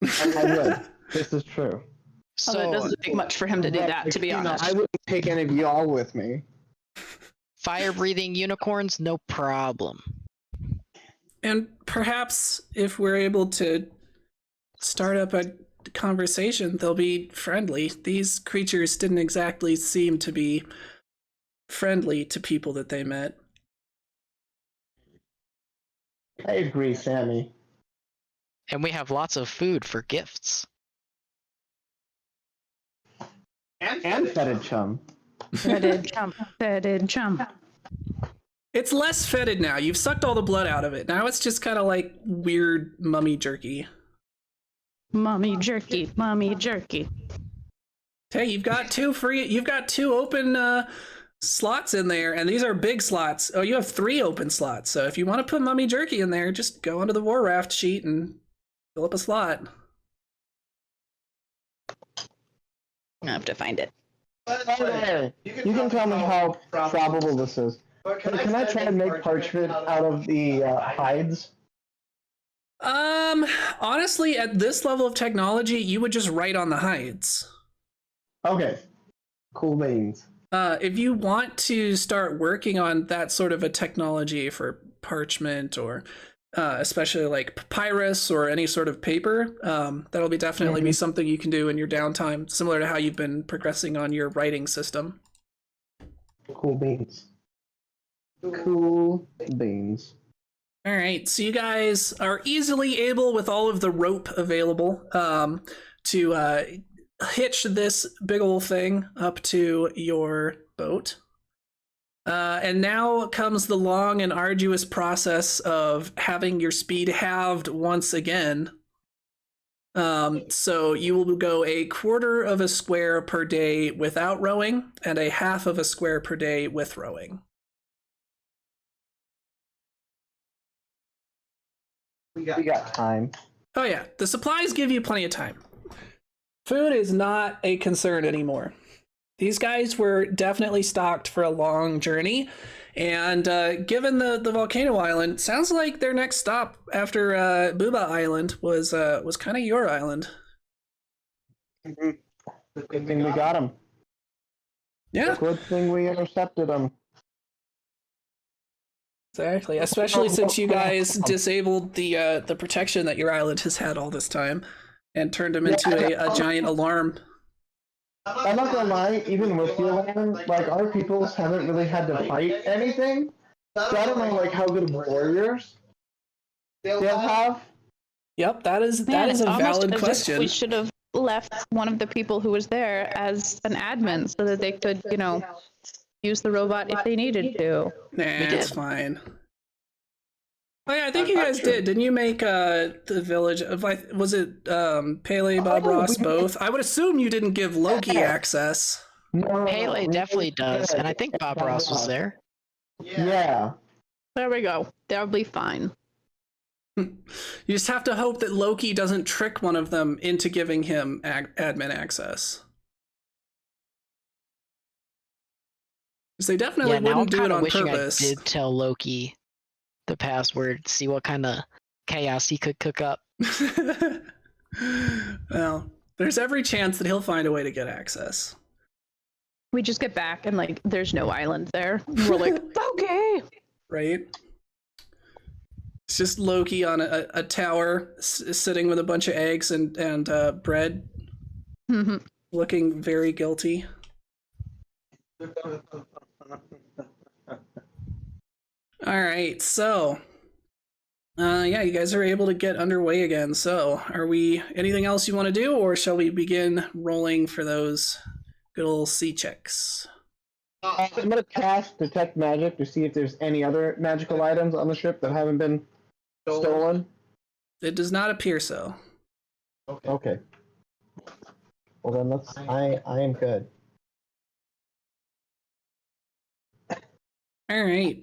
I would. This is true. So It doesn't take much for him to do that, to be honest. I wouldn't take any of y'all with me. fire-breathing unicorns, no problem. And perhaps if we're able to start up a conversation, they'll be friendly. These creatures didn't exactly seem to be friendly to people that they met. I agree, Sammy. And we have lots of food for gifts. And fetid chum. Fetid chum. Fetid chum. It's less fetid now. You've sucked all the blood out of it. Now it's just kind of like weird mummy jerky. Mommy jerky. Mommy jerky. Hey, you've got two open slots in there, and these are big slots. Oh, you have 3 open slots. So if you want to put mummy jerky in there, just go onto the War Raft sheet and fill up a slot. I have to find it. Hey, you can tell me how probable this is. But can I try and make parchment out of the hides? Honestly, at this level of technology, you would just write on the hides. Okay. Cool beans. If you want to start working on that sort of a technology for parchment or especially like papyrus or any sort of paper, that'll be definitely be something you can do in your downtime, similar to how you've been progressing on your writing system. Cool beans. Cool beans. All right, so you guys are easily able, with all of the rope available, to hitch this big ol' thing up to your boat. And now comes the long and arduous process of having your speed halved once again. So you will go 1/4 of a square per day without rowing, and 1/2 of a square per day with rowing. We got time. Oh yeah, the supplies give you plenty of time. Food is not a concern anymore. These guys were definitely stocked for a long journey, and given the volcano island, sounds like their next stop after Booba Island was kind of your island. Good thing we got him. Yeah, Good thing we intercepted him. exactly. Especially since you guys disabled the protection that your island has had all this time, and turned him into a giant alarm. I'm not gonna lie, even with the alarm, like, our peoples haven't really had to fight anything. So I don't know, like, how good of warriors they'll have. Yep, that is Man, a it's almost valid as if question. We should have left one of the people who was there as an admin so that they could, use the robot if they needed to. Nah, it's fine. Oh yeah, I think you guys did. Didn't you make the village of, like, was it Pele, Bob Ross, both? I would assume you didn't give Loki access. No, Pele we definitely did. does, and I think Bob Ross was there. Yeah. There we go. That'll be fine. You just have to hope that Loki doesn't trick one of them into giving him admin access. Because they definitely Yeah, now I'm wouldn't do it kind of on wishing purpose. I did tell Loki the password, see what kind of chaos he could cook up. Well, there's every chance that he'll find a way to get access. We just get back and, like, there's no island there. We're like, okay. Right? It's just Loki on a tower, sitting with a bunch of eggs and bread, looking very guilty. All right, so yeah, you guys are able to get underway again. So, are we anything else you want to do, or shall we begin rolling for those good old sea checks? I'm gonna cast Detect Magic to see if there's any other magical items on the ship that haven't been stolen. It does not appear so. Okay. Well then, I am good. All right,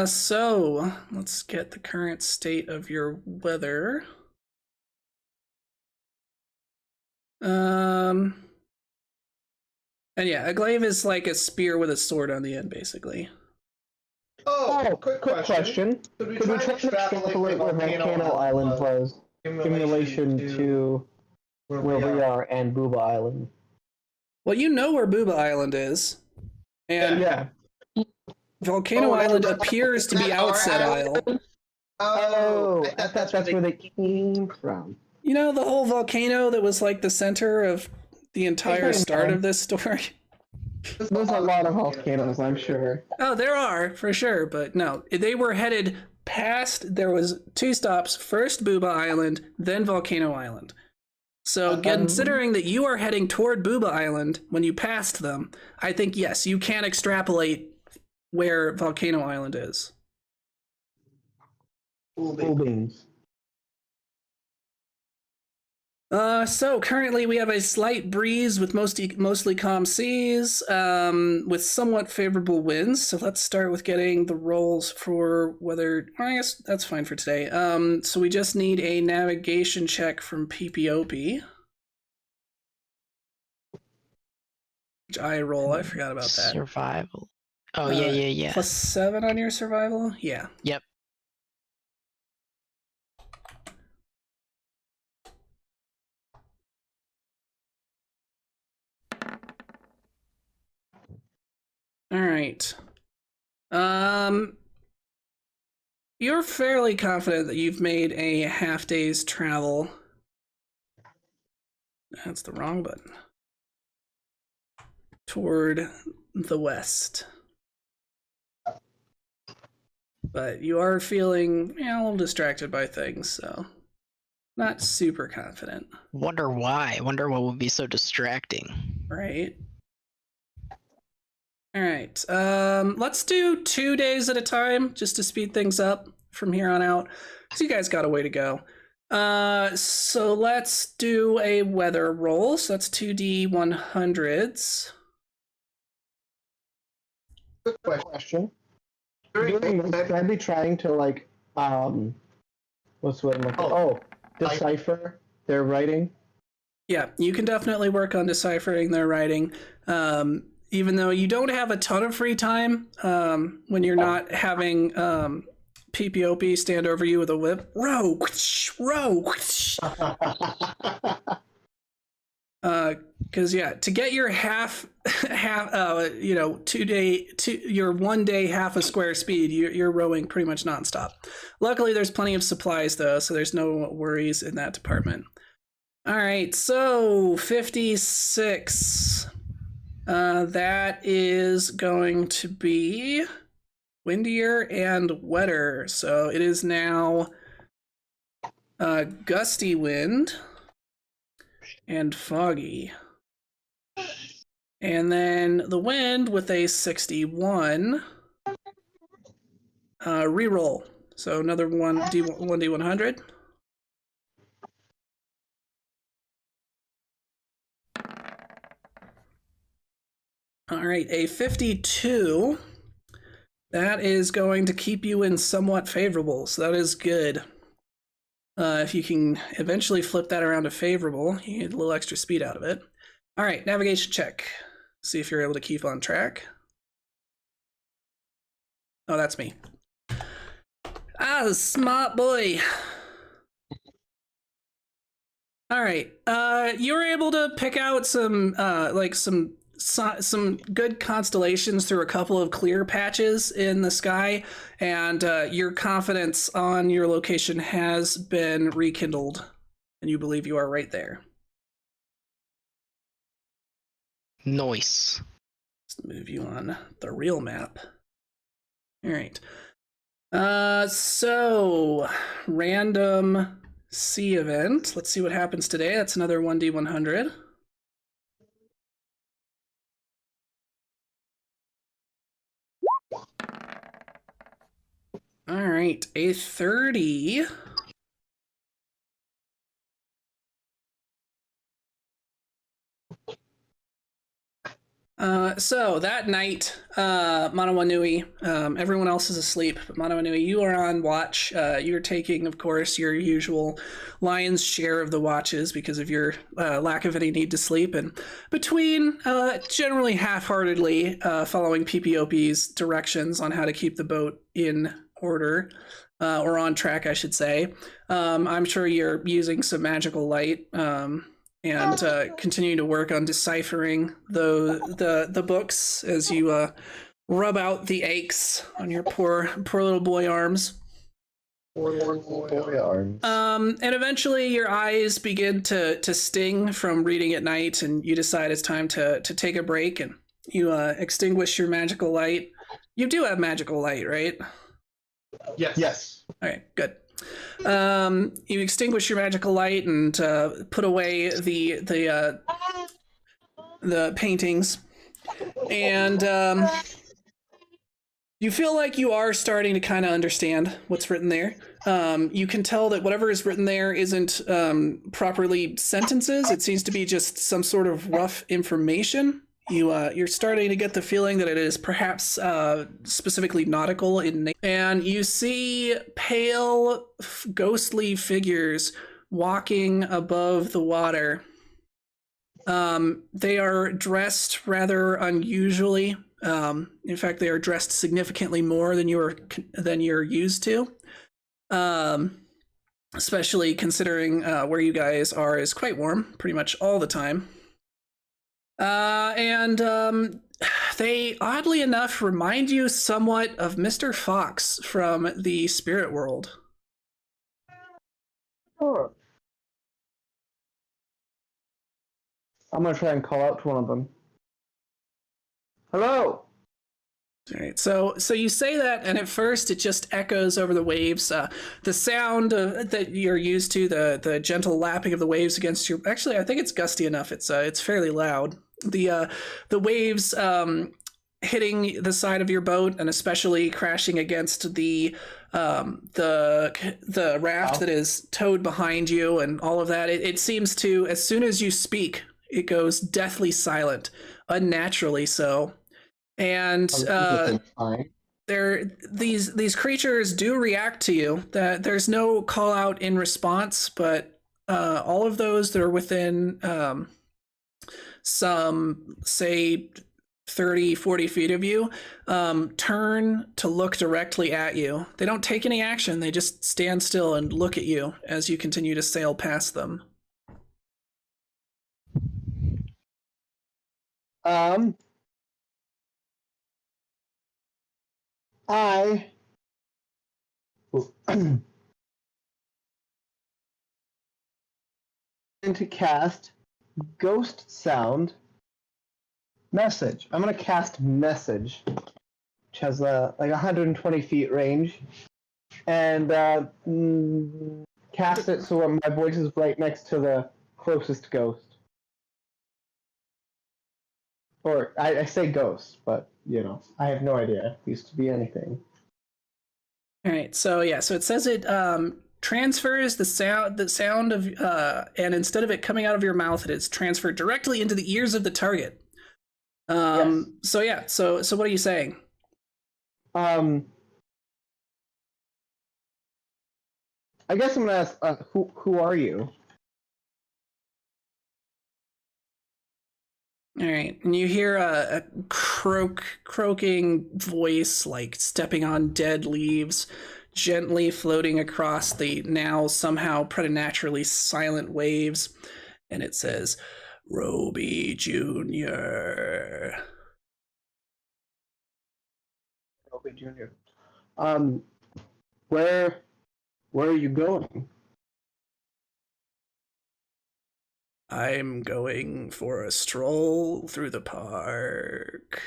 so let's get the current state of your weather. And yeah, a glaive is like a spear with a sword on the end, basically. Oh, quick question. Could we try to extrapolate where Volcano Island was in relation to where we are and Booba Island? Well, you know where Booba Island is, and Yeah. Volcano Island appears to be Outset Isle. Oh, I thought that's where they came from. You know, the whole volcano that was like the center of the entire start of this story? There's a lot of volcanoes, I'm sure. Oh, there are, for sure, but no. They were headed past, there was 2 stops, first Booba Island, then Volcano Island. So considering that you are heading toward Booba Island when you passed them, I think, yes, you can extrapolate where Volcano Island is. Cool beans. So currently we have a slight breeze with mostly calm seas, with somewhat favorable winds. So let's start with getting the rolls for weather. I guess that's fine for today. So we just need a navigation check from PPOP. Which I roll, I forgot about that. Survival. Oh, yeah. +7 on your survival? Yeah. Yep. All right. You're fairly confident that you've made a half day's travel. That's the wrong button. Toward the west. But you are feeling, a little distracted by things, so not super confident. Wonder why. Wonder what would be so distracting. Right. All right. Let's do 2 days at a time just to speed things up from here on out. So you guys got a way to go. So let's do a weather roll. So that's 2d100s. Quick question. During this, can I be trying to, like, what's what I'm looking decipher their writing? Yeah, you can definitely work on deciphering their writing. Even though you don't have a ton of free time when you're not having PPOP stand over you with a whip. Row. Because to get your your 1 day half a square speed, you're rowing pretty much nonstop. Luckily, there's plenty of supplies though, so there's no worries in that department. All right, so 56. That is going to be windier and wetter. So it is now gusty wind and foggy. And then the wind with a 61. Reroll. So another 1d100. All right, a 52. That is going to keep you in somewhat favorable, so that is good. If you can eventually flip that around to favorable, you get a little extra speed out of it. All right, navigation check. See if you're able to keep on track. Oh, that's me. Smart boy. All right, you were able to pick out some good constellations through a couple of clear patches in the sky, and your confidence on your location has been rekindled, and you believe you are right there. Nice. Let's move you on the real map. All right. So random sea event. Let's see what happens today. That's another 1d100. All right, a 30. So that night, Manawanui, everyone else is asleep, but Manawanui, you are on watch. You're taking, of course, your usual lion's share of the watches because of your lack of any need to sleep, and between generally half-heartedly following PPOP's directions on how to keep the boat in order, or on track, I should say. I'm sure you're using some magical light, and continue to work on deciphering the books as you rub out the aches on your poor little boy arms. And eventually your eyes begin to sting from reading at night, and you decide it's time to take a break, and you extinguish your magical light. You do have magical light, right? Yes. All right, good. You extinguish your magical light and put away the paintings, and you feel like you are starting to kind of understand what's written there. You can tell that whatever is written there isn't properly sentences. It seems to be just some sort of rough information. You're starting to get the feeling that it is perhaps specifically nautical in nature. And you see pale, ghostly figures walking above the water. They are dressed rather unusually. In fact, they are dressed significantly more than you're used to. Especially considering where you guys are is quite warm pretty much all the time. And they, oddly enough, remind you somewhat of Mr. Fox from the spirit world. Oh. I'm gonna try and call out to one of them. Hello! All right, so you say that, and at first it just echoes over the waves. The sound that you're used to, the gentle lapping of the waves against your... Actually, I think it's gusty enough. It's fairly loud. The waves hitting the side of your boat, and especially crashing against the raft that is towed behind you, and all of that. It seems to, as soon as you speak, it goes deathly silent, unnaturally so. And these creatures do react to you. That there's no call out in response, but all of those that are within some, say, 30, 40 feet of you, turn to look directly at you. They don't take any action. They just stand still and look at you as you continue to sail past them. I going to cast Ghost Sound Message. I'm going to cast Message, which has like 120 feet range, and cast it so my voice is right next to the closest ghost. Or I say ghost, but you know, I have no idea. It used to be anything. All right, so yeah, so it says it transfers the sound of, and instead of it coming out of your mouth, it is transferred directly into the ears of the target. Yes. So yeah, so what are you saying? I guess I'm gonna ask, who are you? All right, and you hear a croaking voice, like stepping on dead leaves, gently floating across the now somehow preternaturally silent waves, and it says, "Roby Jr." Roby Jr. Where are you going? I'm going for a stroll through the park.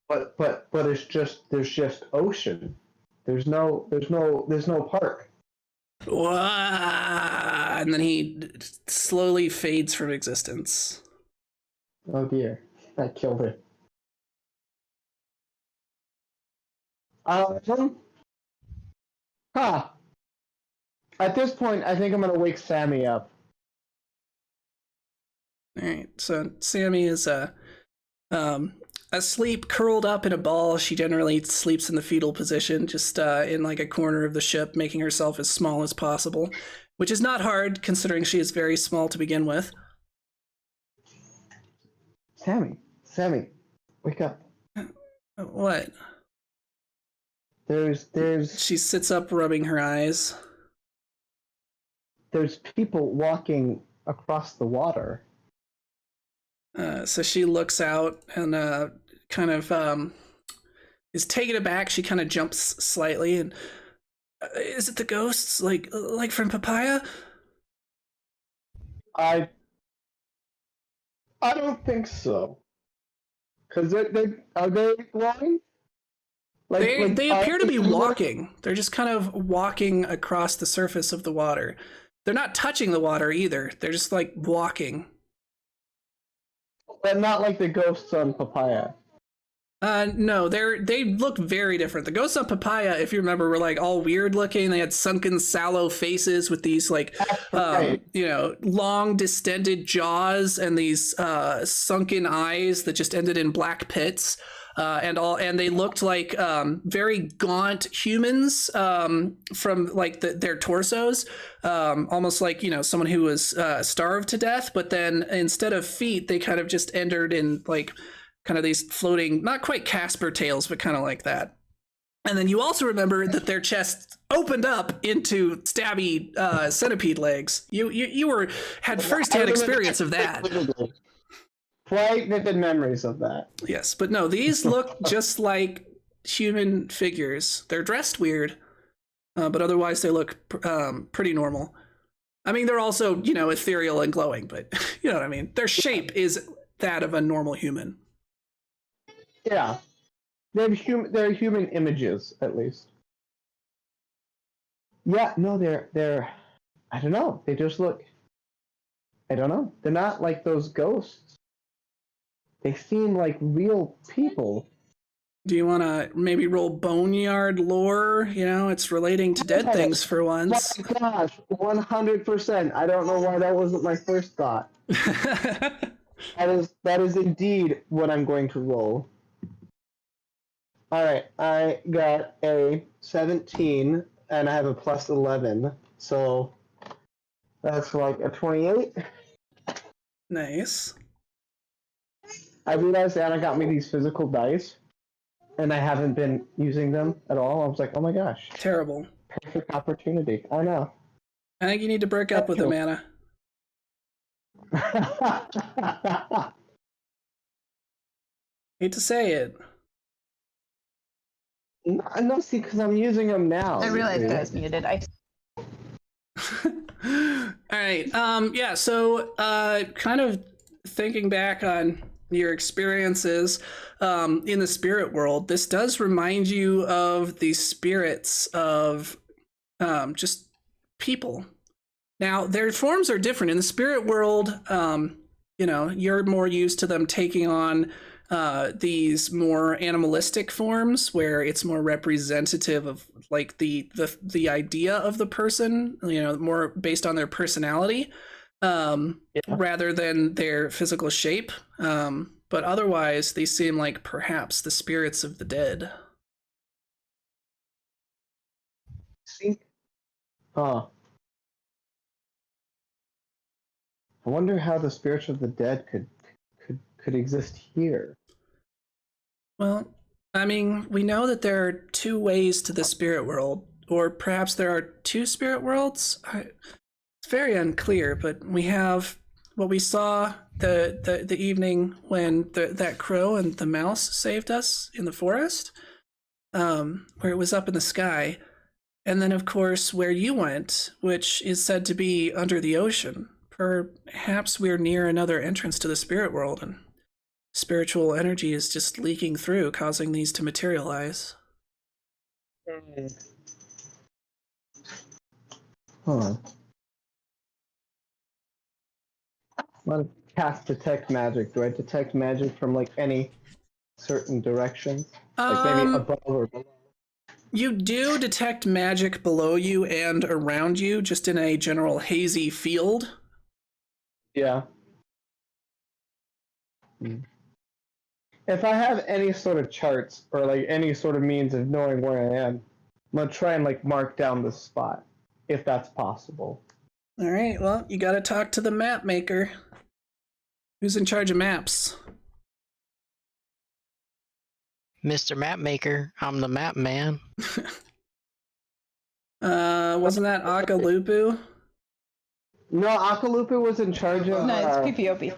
But there's just ocean. There's no park. Wah! And then he slowly fades from existence. Oh dear, that killed it. At this point, I think I'm gonna wake Sammy up. All right, so Sammy is asleep, curled up in a ball. She generally sleeps in the fetal position, just in like a corner of the ship, making herself as small as possible, which is not hard considering she is very small to begin with. Sammy, wake up. What? There's She sits up, rubbing her eyes. There's people walking across the water. So she looks out and kind of is taken aback. She kind of jumps slightly and is it the ghosts like from Papaya? I don't think so. Cause they are they flying? They appear to be walking. They're just kind of walking across the surface of the water. They're not touching the water either. They're just like walking. But not like the ghosts on Papaya. No, they look very different. The ghosts on Papaya, if you remember, were like all weird looking. They had sunken, sallow faces with these like, Right. long distended jaws and these sunken eyes that just ended in black pits. And they looked like very gaunt humans from like their torsos, almost like someone who was starved to death. But then instead of feet, they kind of just entered in like kind of these floating, not quite Casper tails, but kind of like that. And then you also remember that their chests opened up into stabby centipede legs. You had firsthand experience of that. Quite vivid memories of that. Yes, but no, these look just like human figures. They're dressed weird, but otherwise they look pretty normal. I mean, they're also, ethereal and glowing, but you know what I mean? Their shape is that of a normal human. Yeah. They're human images, at least. Yeah, no, they're I don't know. They just look, I don't know. They're not like those ghosts. They seem like real people. Do you want to maybe roll Boneyard lore? It's relating to dead things for once. Oh my gosh, 100%. I don't know why that wasn't my first thought. That is indeed what I'm going to roll. All right, I got a 17, and I have a plus 11, so that's like a 28. Nice. I realized Anna got me these physical dice, and I haven't been using them at all. I was like, oh my gosh, Terrible. perfect opportunity. I know. I think you need to break up with him, Anna. Hate to say it. No, see, because I'm using them now. I realized I was muted. All right. Yeah. So, kind of thinking back on your experiences in the spirit world, this does remind you of the spirits of just people. Now, their forms are different in the spirit world. You're more used to them taking on these more animalistic forms where it's more representative of like the idea of the person, more based on their personality rather than their physical shape. But otherwise they seem like perhaps the spirits of the dead. See? Huh. I wonder how the spirits of the dead could exist here. Well, I mean, we know that there are two ways to the spirit world, or perhaps there are two spirit worlds. It's very unclear, but we have what we saw the evening when that crow and the mouse saved us in the forest, where it was up in the sky, and then of course where you went, which is said to be under the ocean. Perhaps we're near another entrance to the spirit world, and spiritual energy is just leaking through, causing these to materialize. Huh. Let me cast detect magic. Do I detect magic from like any certain direction? Like maybe above or below? You do detect magic below you and around you, just in a general hazy field. Yeah. If I have any sort of charts or like any sort of means of knowing where I am, I'm gonna try and like mark down the spot, if that's possible. All right, well, you gotta talk to the map maker. Who's in charge of maps? Mr. Map Maker, I'm the map man. Wasn't that Akalupu? No, Akalupu was in charge of. No, it's PPOP.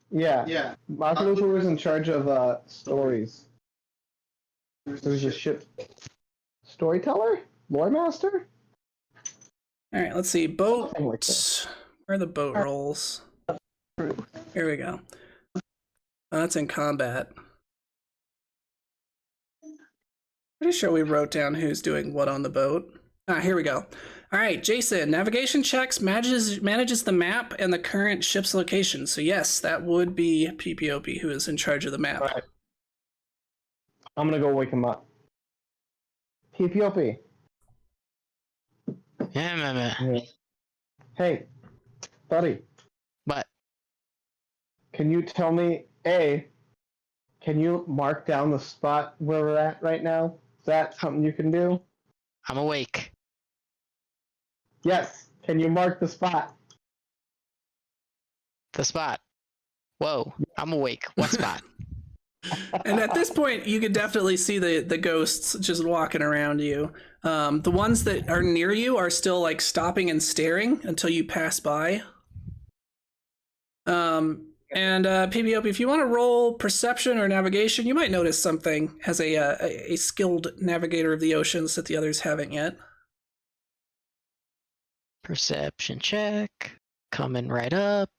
Yeah. Akalupu was in charge of stories. There's a ship storyteller, lore master. All right, let's see. Boats. Something like that. Where are the boat rolls? Here we go. Oh, that's in combat. Pretty sure we wrote down who's doing what on the boat. Here we go. All right, Jason, navigation checks, manages the map and the current ship's location. So yes, that would be PPOP who is in charge of the map. All right. I'm gonna go wake him up. PPOP. Yeah. Hey, buddy. But Can you tell me, can you mark down the spot where we're at right now? Is that something you can do? I'm awake. Yes. Can you mark the spot? The spot. Whoa, I'm awake. What spot? And at this point, you could definitely see the ghosts just walking around you. The ones that are near you are still like stopping and staring until you pass by. And PBOP, if you want to roll perception or navigation, you might notice something as a skilled navigator of the oceans that the others haven't yet. Perception check. Coming right up.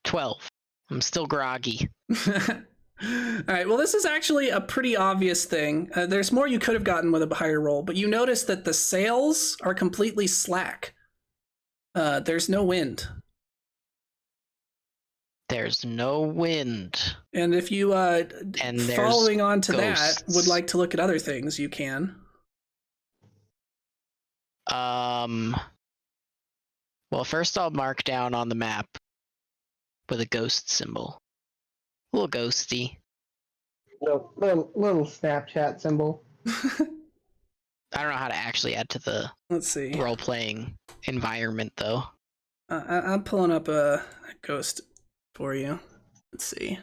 12. I'm still groggy. All right, well, this is actually a pretty obvious thing. There's more you could have gotten with a higher roll, but you notice that the sails are completely slack. There's no wind. There's no wind. And if you, And following on to ghosts. that, would like to look at other things, you can. Well, first I'll mark down on the map with a ghost symbol. little ghosty. Little Snapchat symbol. I don't know how to actually add to the Let's see. role-playing environment, though. I'm pulling up a ghost for you. Let's see.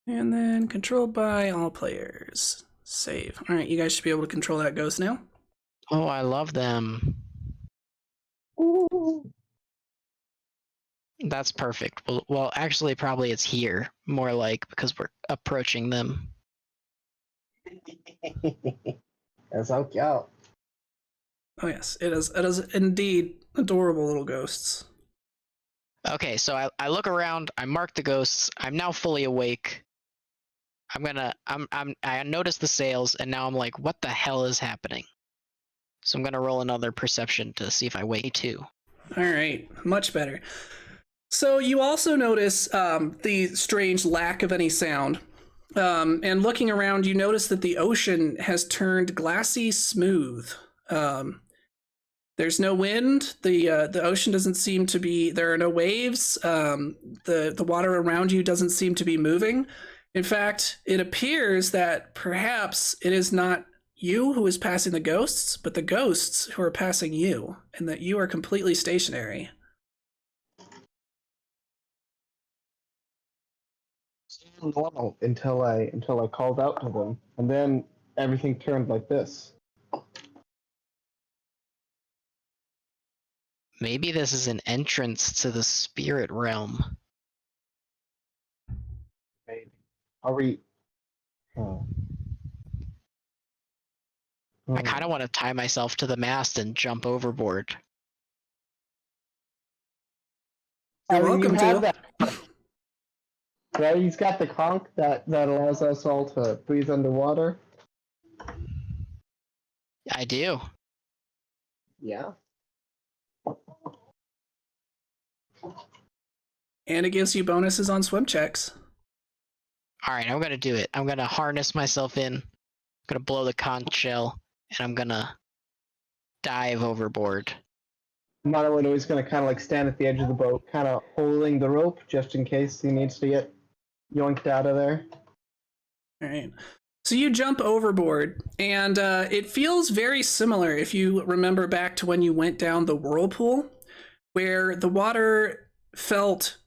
And then controlled by all players. Save. All right, you guys should be able to control that ghost now. Oh, I love them. Ooh. That's perfect. Well, actually, probably it's here, more like, because we're approaching them. That's how out. Oh yes, it is indeed adorable little ghosts. Okay, so I look around, I mark the ghosts, I'm now fully awake. I notice the sails, and now I'm like, what the hell is happening? So I'm gonna roll another perception to see if I wake too. All right, much better. So you also notice the strange lack of any sound. And looking around, you notice that the ocean has turned glassy smooth. There's no wind. The ocean doesn't seem to be. There are no waves. The water around you doesn't seem to be moving. In fact, it appears that perhaps it is not you who is passing the ghosts, but the ghosts who are passing you, and that you are completely stationary. Normal until I called out to them, and then everything turned like this. Maybe this is an entrance to the spirit realm. Maybe. Are we? Oh. I kind of want to tie myself to the mast and jump overboard. You're welcome to. That. Right, he's got the conch that allows us all to breathe underwater. I do. Yeah. And it gives you bonuses on swim checks. All right, I'm gonna do it. I'm gonna harness myself in. I'm gonna blow the conch shell, and I'm gonna dive overboard. Monowino is going to kind of like stand at the edge of the boat, kind of holding the rope just in case he needs to get yoinked out of there. All right. So you jump overboard, and it feels very similar if you remember back to when you went down the whirlpool, where the water felt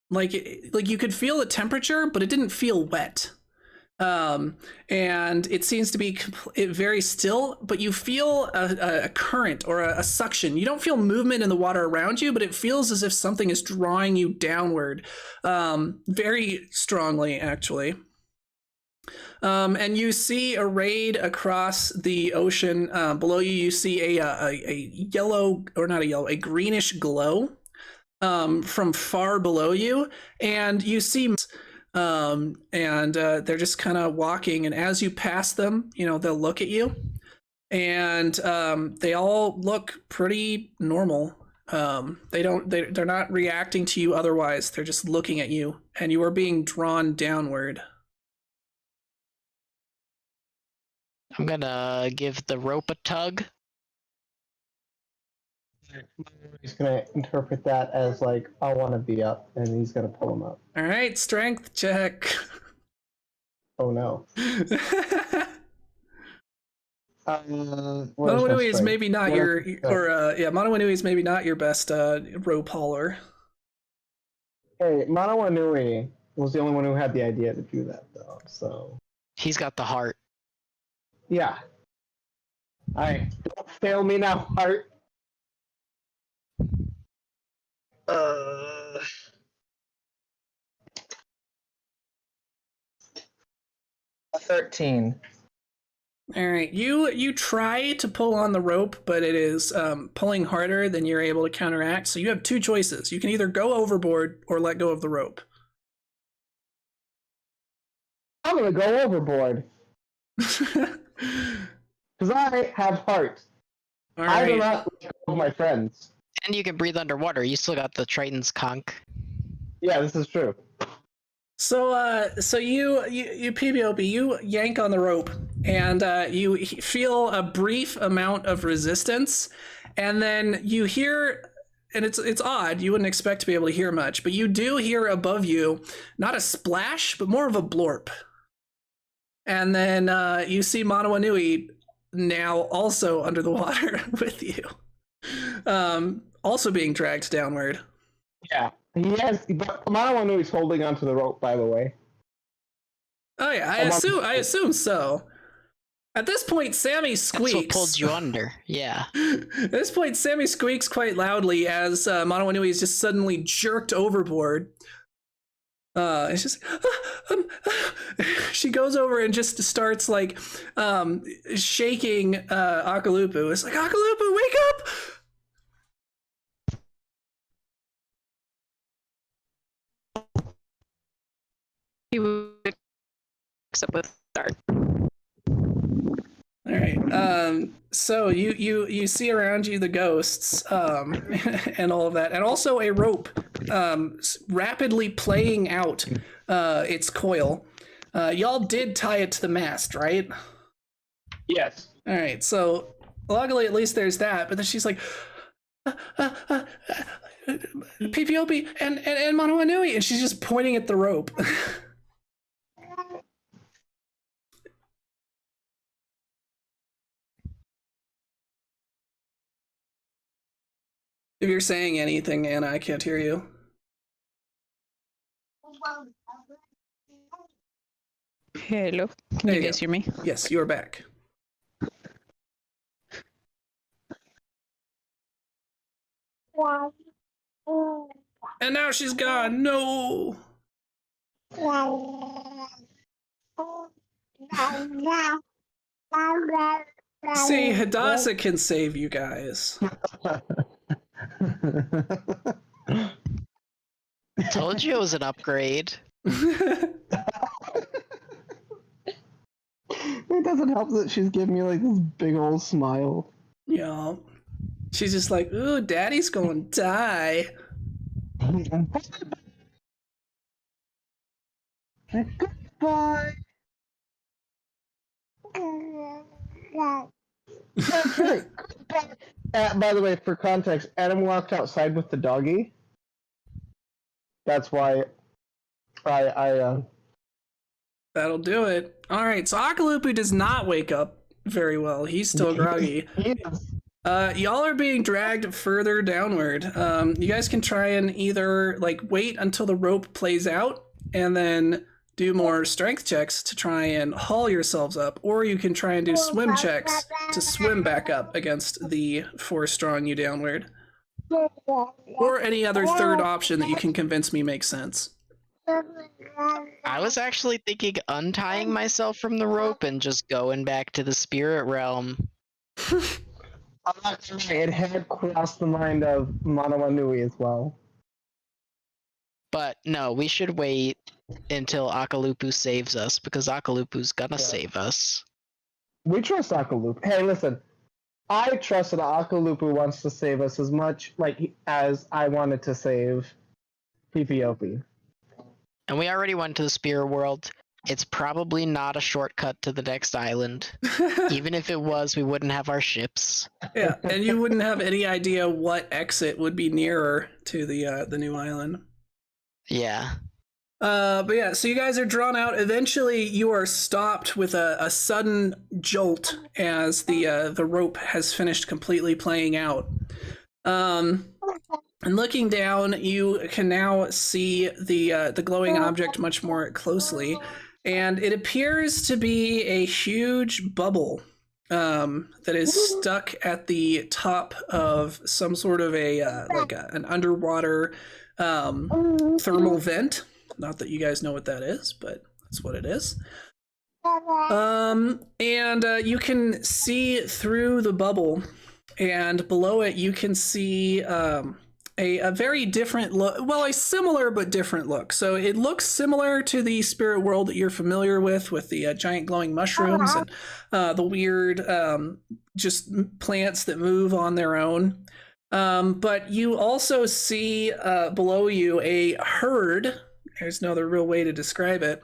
like you could feel the temperature, but it didn't feel wet. And it seems to be very still, but you feel a current or a suction. You don't feel movement in the water around you, but it feels as if something is drawing you downward, very strongly, actually. And you see arrayed across the ocean below you. You see a yellow, or not a yellow, a greenish glow from far below you, and you see. They're just kind of walking, and as you pass them, they'll look at you, and they all look pretty normal. They're not reacting to you otherwise. They're just looking at you, and you are being drawn downward. I'm gonna give the rope a tug. He's going to interpret that as like, I want to be up, and he's going to pull him up. All right, strength check. Oh no. Monowanui is maybe not Monowanui is maybe not your best rope hauler. Hey, Monowanui was the only one who had the idea to do that, though. So He's got the heart. yeah. Alright, don't fail me now, heart. 13. All right, you try to pull on the rope, but it is pulling harder than you're able to counteract. So you have two choices. You can either go overboard or let go of the rope. I'm gonna go overboard. Because I have heart. All I do right. not let go of my friends. And you can breathe underwater. You still got the Triton's conch. Yeah, this is true. So you PBOB, you yank on the rope, and you feel a brief amount of resistance, and then you hear and it's odd. You wouldn't expect to be able to hear much, but you do hear above you, not a splash, but more of a blorp. And then you see Manawanui now also under the water with you, also being dragged downward. Yeah, he has. But Manawanui's holding onto the rope, by the way. Oh yeah, I assume so. At this point, Sammy squeaks. That's what pulled you under. Yeah. At this point, Sammy squeaks quite loudly as Manawanui is just suddenly jerked overboard. It's just she goes over and just starts like shaking Akalupu. It's like, Akalupu, wake up! He wakes up with start. All right. So you see around you the ghosts and all of that, and also a rope rapidly playing out its coil. Y'all did tie it to the mast, right? Yes. All right. So luckily, at least there's that. But then she's like, PPOP and Manawanui, and she's just pointing at the rope. If you're saying anything, Anna, I can't hear you. Hello. Can There you you guys go. hear me? Yes, you're back. And now she's gone. No. See, Hadassah can save you guys. Told you it was an upgrade. It doesn't help that she's giving me like this big old smile. Yeah. She's just like, ooh, daddy's gonna die. Goodbye. That's right. By the way, for context, Adam walked outside with the doggy. That's why I That'll do it. All right, so Akalupu does not wake up very well. He's still groggy. Y'all are being dragged further downward. You guys can try and either like wait until the rope plays out and then do more strength checks to try and haul yourselves up, or you can try and do swim checks to swim back up against the force drawing you downward. Or any other third option that you can convince me makes sense. I was actually thinking untying myself from the rope and just going back to the spirit realm. I'm not gonna lie, it had crossed the mind of Manawanui as well. But no, we should wait until Akalupu saves us, because Akalupu's gonna save us. We trust Akalupu. Hey, listen. I trust that Akalupu wants to save us as much as I wanted to save PPOP. And we already went to the spirit world. It's probably not a shortcut to the next island. Even if it was, we wouldn't have our ships. Yeah, and you wouldn't have any idea what exit would be nearer to the new island. Yeah. But yeah, so you guys are drawn out. Eventually, you are stopped with a sudden jolt as the rope has finished completely playing out. And looking down, you can now see the glowing object much more closely, and it appears to be a huge bubble that is stuck at the top of some sort of an underwater thermal vent. Not that you guys know what that is, but that's what it is. And you can see through the bubble, and below it you can see a very different look. Well, a similar but different look. So it looks similar to the spirit world that you're familiar with the giant glowing mushrooms and the weird just plants that move on their own. But you also see below you a herd, there's no other real way to describe it,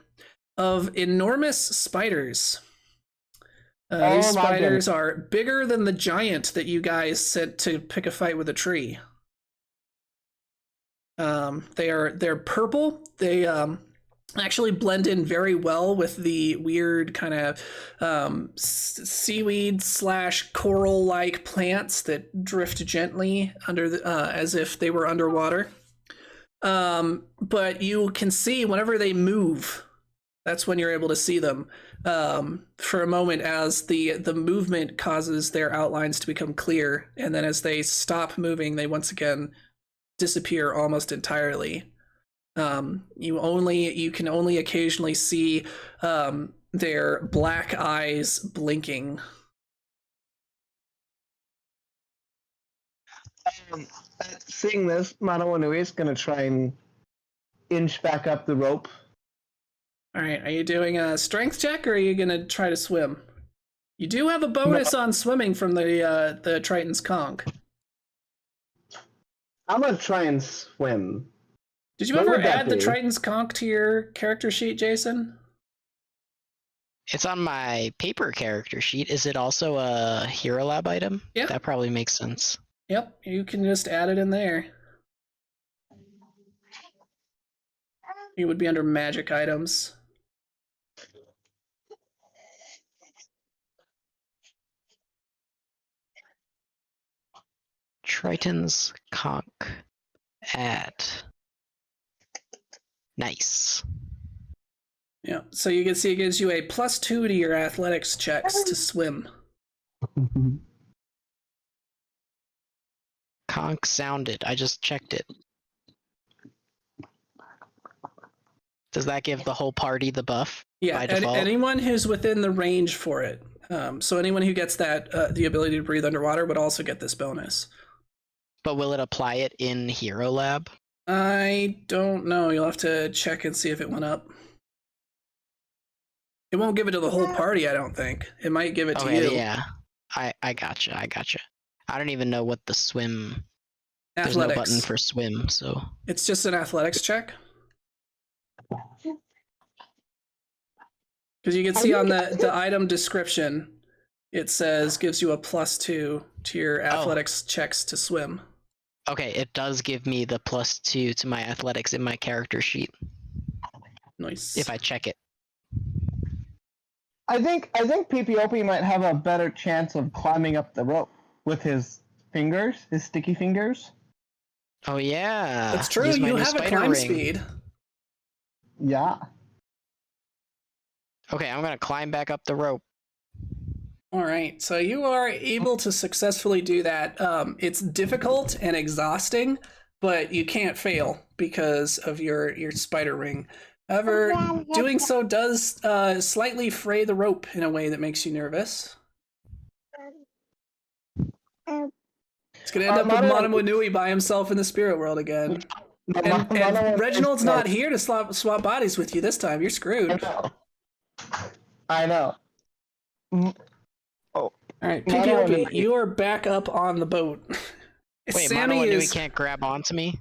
of enormous spiders. These spiders are bigger than the giant that you guys sent to pick a fight with a tree. They're purple. They actually blend in very well with the weird kind of seaweed / coral like plants that drift gently under as if they were underwater. But you can see whenever they move, that's when you're able to see them for a moment, as the movement causes their outlines to become clear, and then as they stop moving, they once again disappear almost entirely. You can only occasionally see their black eyes blinking. Seeing this, Manawanui is going to try and inch back up the rope. All right, are you doing a strength check, or are you going to try to swim? You do have a bonus on swimming from the Triton's conch. I'm going to try and swim. Did you ever add the Triton's conch to your character sheet, Jason? It's on my paper character sheet. Is it also a Hero Lab item? Yeah. That probably makes sense. Yep, you can just add it in there. It would be under magic items. Triton's conch. Add. Nice. Yeah, so you can see it gives you a +2 to your athletics checks to swim. Conch sounded. I just checked it. Does that give the whole party the buff? Yeah, by default? anyone who's within the range for it. So anyone who gets that the ability to breathe underwater would also get this bonus. But will it apply it in Hero Lab? I don't know. You'll have to check and see if it went up. It won't give it to the whole party, I don't think. It might give it to you. Yeah. I gotcha. I don't even know what the swim... Athletics. There's no button for swim, so... It's just an athletics check. Because you can see on the item description, it says gives you a +2 to your athletics checks to swim. Okay, it does give me the +2 to my athletics in my character sheet. Nice. If I check it. I think PPOP might have a better chance of climbing up the rope with his fingers, his sticky fingers. Oh yeah. That's true. Use my You new have a spider climb ring. speed. Yeah. Okay, I'm gonna climb back up the rope. All right, so you are able to successfully do that. It's difficult and exhausting, but you can't fail because of your spider ring. However, doing so does slightly fray the rope in a way that makes you nervous. It's gonna end up with Manawanui by himself in the spirit world again. And Reginald's not here to swap bodies with you this time. You're screwed. I know. All right, PPOP, you are back up on the boat. Wait, Sammy Manawanui can't grab onto me?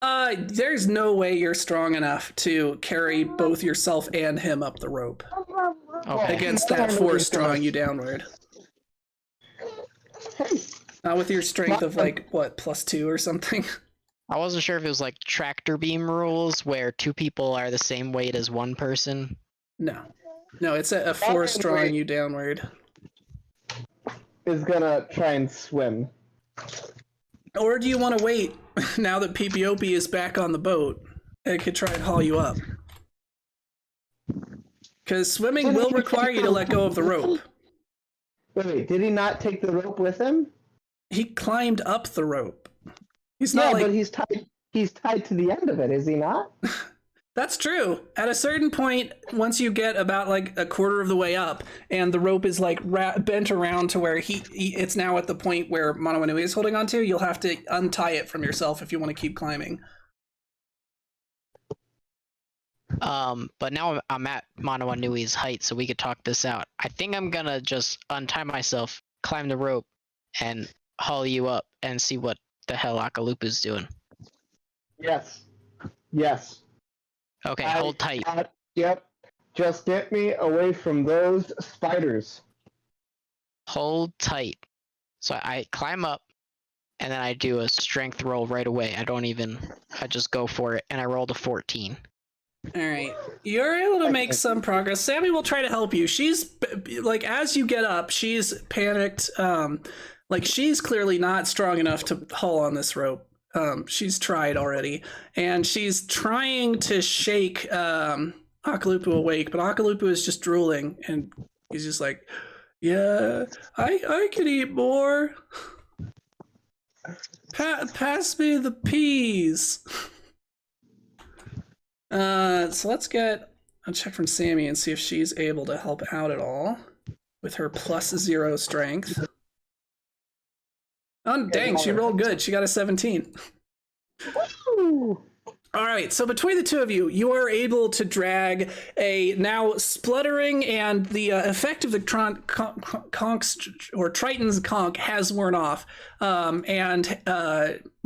There's no way you're strong enough to carry both yourself and him up the rope. Okay. Against that force drawing you downward. Not with your strength of like, what, +2 or something? I wasn't sure if it was like tractor beam rules where 2 people are the same weight as 1 person. No, it's a force drawing you downward. Is gonna try and swim. Or do you want to wait now that PPOP is back on the boat and could try and haul you up? Because swimming will require you to let go of the rope. Wait, did he not take the rope with him? He climbed up the rope. He's not but he's tied to the end of it, is he not? That's true. At a certain point, once you get about like a quarter of the way up, and the rope is like bent around to where it's now at the point where Manawanui is holding onto, you'll have to untie it from yourself if you want to keep climbing. But now I'm at Manawanui's height, so we could talk this out. I think I'm gonna just untie myself, climb the rope, and haul you up and see what the hell Akalupa's doing. Yes. Okay, hold tight. Yep. Just get me away from those spiders. Hold tight. So I climb up, and then I do a strength roll right away. I just go for it, and I rolled a 14. All right, you're able to make some progress. Sammy will try to help you. She's like, as you get up, she's panicked. Like, she's clearly not strong enough to haul on this rope. She's tried already, and she's trying to shake Akalupu awake, but Akalupu is just drooling, and he's just like, "Yeah, I could eat more. Pass me the peas." So let's get a check from Sammy and see if she's able to help out at all with her +0 strength. Oh, dang, she rolled good. She got a 17. Woo! All right, so between the two of you, you are able to drag a now spluttering, and the effect of the conk's or Triton's conch has worn off. And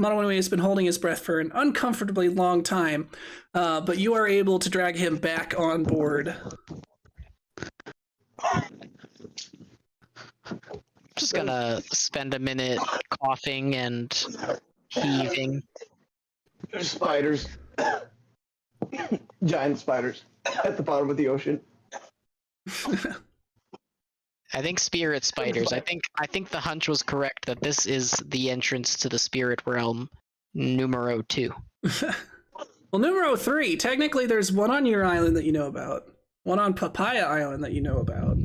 Monowanui has been holding his breath for an uncomfortably long time, but you are able to drag him back on board. Just gonna spend a minute coughing and heaving. There's spiders. Giant spiders at the bottom of the ocean. I think spirit spiders. I think the hunch was correct that this is the entrance to the spirit realm, numero 2. Well, numero 3. Technically, there's one on your island that you know about, one on Papaya Island that you know about.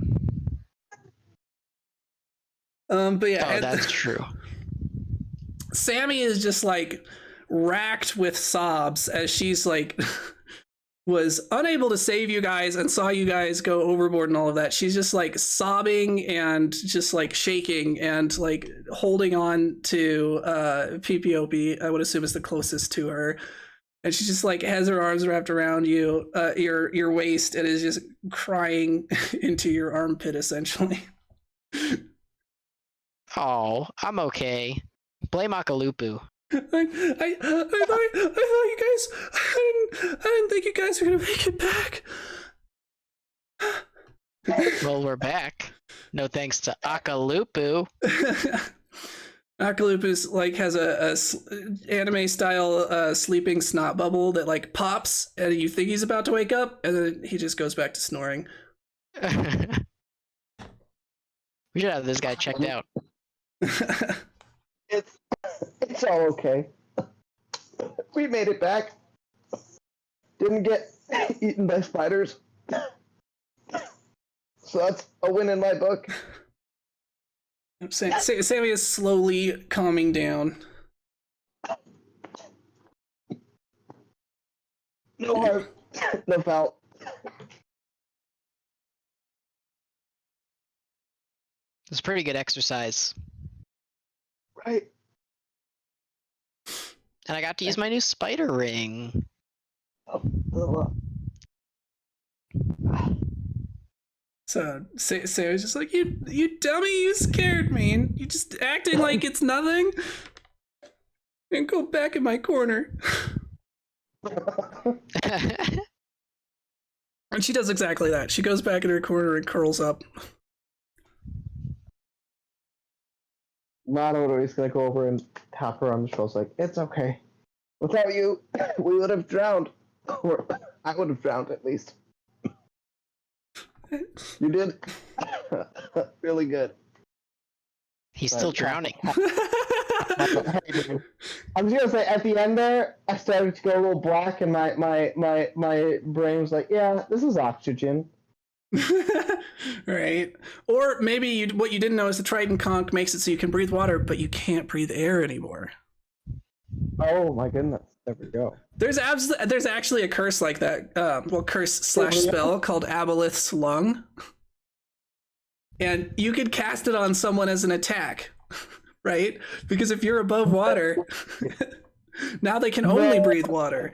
But yeah, that's true. Sammy is just like racked with sobs as she's like was unable to save you guys and saw you guys go overboard and all of that. She's just like sobbing and just like shaking and like holding on to PPOP, I would assume is the closest to her. And she just like has her arms wrapped around you, your waist, and is just crying into your armpit essentially. Oh, I'm okay. Blame Akalupu. I thought you guys. I didn't think you guys were gonna make it back. Well, we're back. No thanks to Akalupu. Akalupu's like has a anime style sleeping snot bubble that like pops, and you think he's about to wake up, and then he just goes back to snoring. We should have this guy checked out. It's all okay. We made it back. Didn't get eaten by spiders. So that's a win in my book. Sammy is slowly calming down. No harm, no foul. It's pretty good exercise. Right. And I got to use my new spider ring. So Sarah's just like, you dummy, you scared me, and you just acting like it's nothing. And go back in my corner. And she does exactly that. She goes back in her corner and curls up. Monowanui gonna go over and tap her on the shoulder, like, it's okay. Without you, we would have drowned. Or I would have drowned, at least. You did really good. He's still drowning. I'm just gonna say, at the end there, I started to go a little black, and my brain was like, yeah, this is oxygen. Right. Or maybe what you didn't know is the Triton conch makes it so you can breathe water, but you can't breathe air anymore. Oh my goodness. There we go. There's actually a curse like that. Curse/spell called Aboleth's Lung. And you could cast it on someone as an attack, right? Because if you're above water, now they can only breathe water.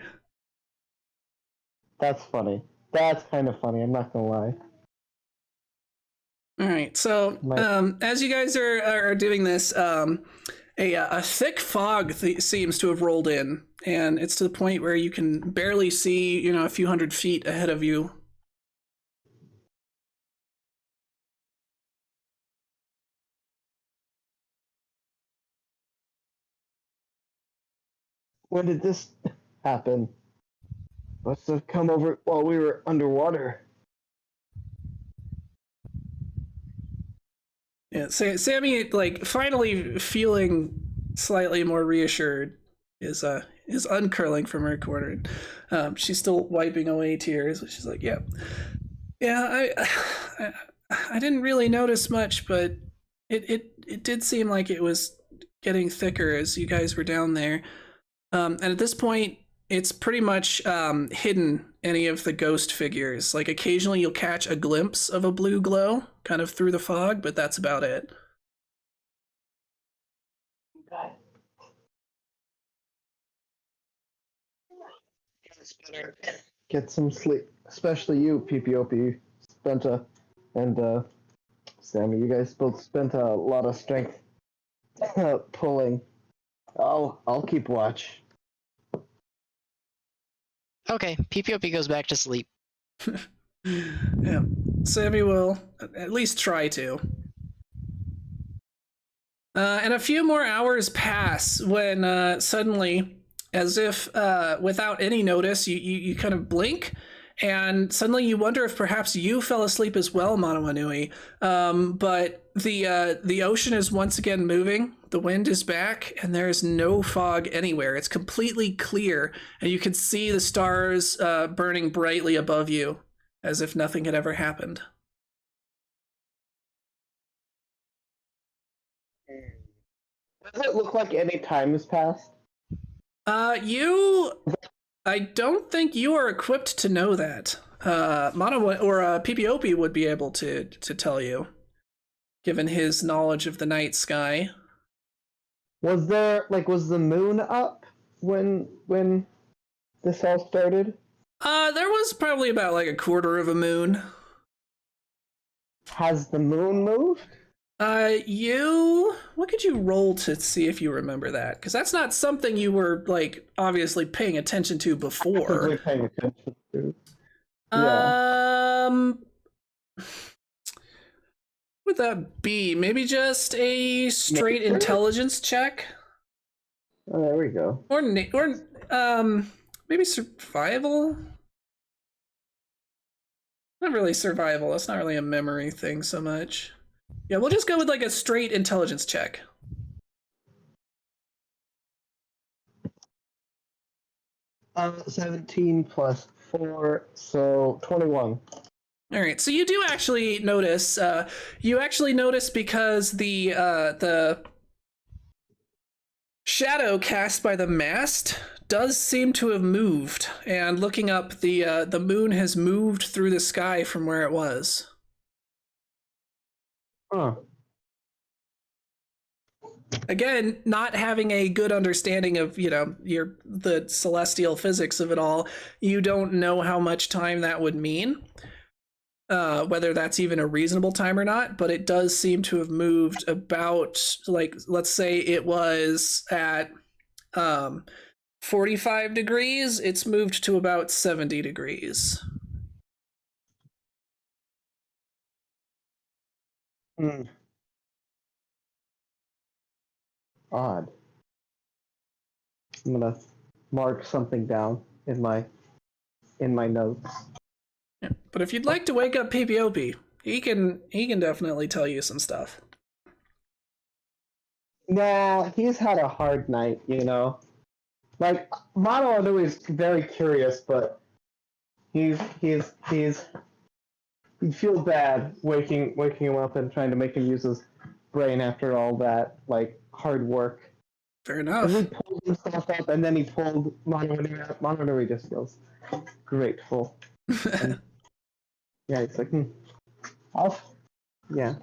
That's funny. That's kind of funny, I'm not gonna lie. All right, so as you guys are doing this, a thick fog seems to have rolled in, and it's to the point where you can barely see, a few hundred feet ahead of you. when did this happen? Must have come over while we were underwater. Yeah, Sammy, like, finally feeling slightly more reassured, is uncurling from her corner. She's still wiping away tears. She's like, "Yeah, I didn't really notice much, but it did seem like it was getting thicker as you guys were down there. And at this point, it's pretty much hidden any of the ghost figures. Like, occasionally you'll catch a glimpse of a blue glow kind of through the fog, but that's about it." Get some sleep, especially you, PPOP, Spenta, and Sammy. You guys both spent a lot of strength pulling. I'll keep watch. Okay, PPOP goes back to sleep. Yeah, Sammy will at least try to. And a few more hours pass when suddenly, as if without any notice, you kind of blink, and suddenly you wonder if perhaps you fell asleep as well, Manawanui. But the ocean is once again moving, the wind is back, and there is no fog anywhere. It's completely clear, and you can see the stars burning brightly above you, as if nothing had ever happened. Does it look like any time has passed? I don't think you are equipped to know that. Mono or PPOP would be able to tell you, given his knowledge of the night sky. Was the moon up when this all started? There was probably about like a quarter of a moon. Has the moon moved? What could you roll to see if you remember that? Because that's not something you were, like, obviously paying attention to before. Paying attention to. Yeah. Would that be? Maybe just a straight intelligence check? Oh, there we go. Or maybe survival? Not really survival. That's not really a memory thing so much. Yeah, we'll just go with like a straight intelligence check. Uh, 17 plus 4, so 21. All right, so you do actually notice. You actually notice because the shadow cast by the mast does seem to have moved, and looking up, the moon has moved through the sky from where it was. Huh. Again, not having a good understanding of, the celestial physics of it all, you don't know how much time that would mean, whether that's even a reasonable time or not, but it does seem to have moved about, like, let's say it was at 45 degrees, it's moved to about 70 degrees. Hmm. Odd. I'm gonna mark something down in my notes. Yeah. But if you'd like to wake up PPOP, he can definitely tell you some stuff. Nah, he's had a hard night, Like, Mono Anu is very curious, but he'd feel bad waking him up and trying to make him use his brain after all that, like, hard work. Fair enough. And he pulled himself up, and then he pulled Mono Anu up. Mono Anu just feels grateful. And, yeah, it's like, yeah.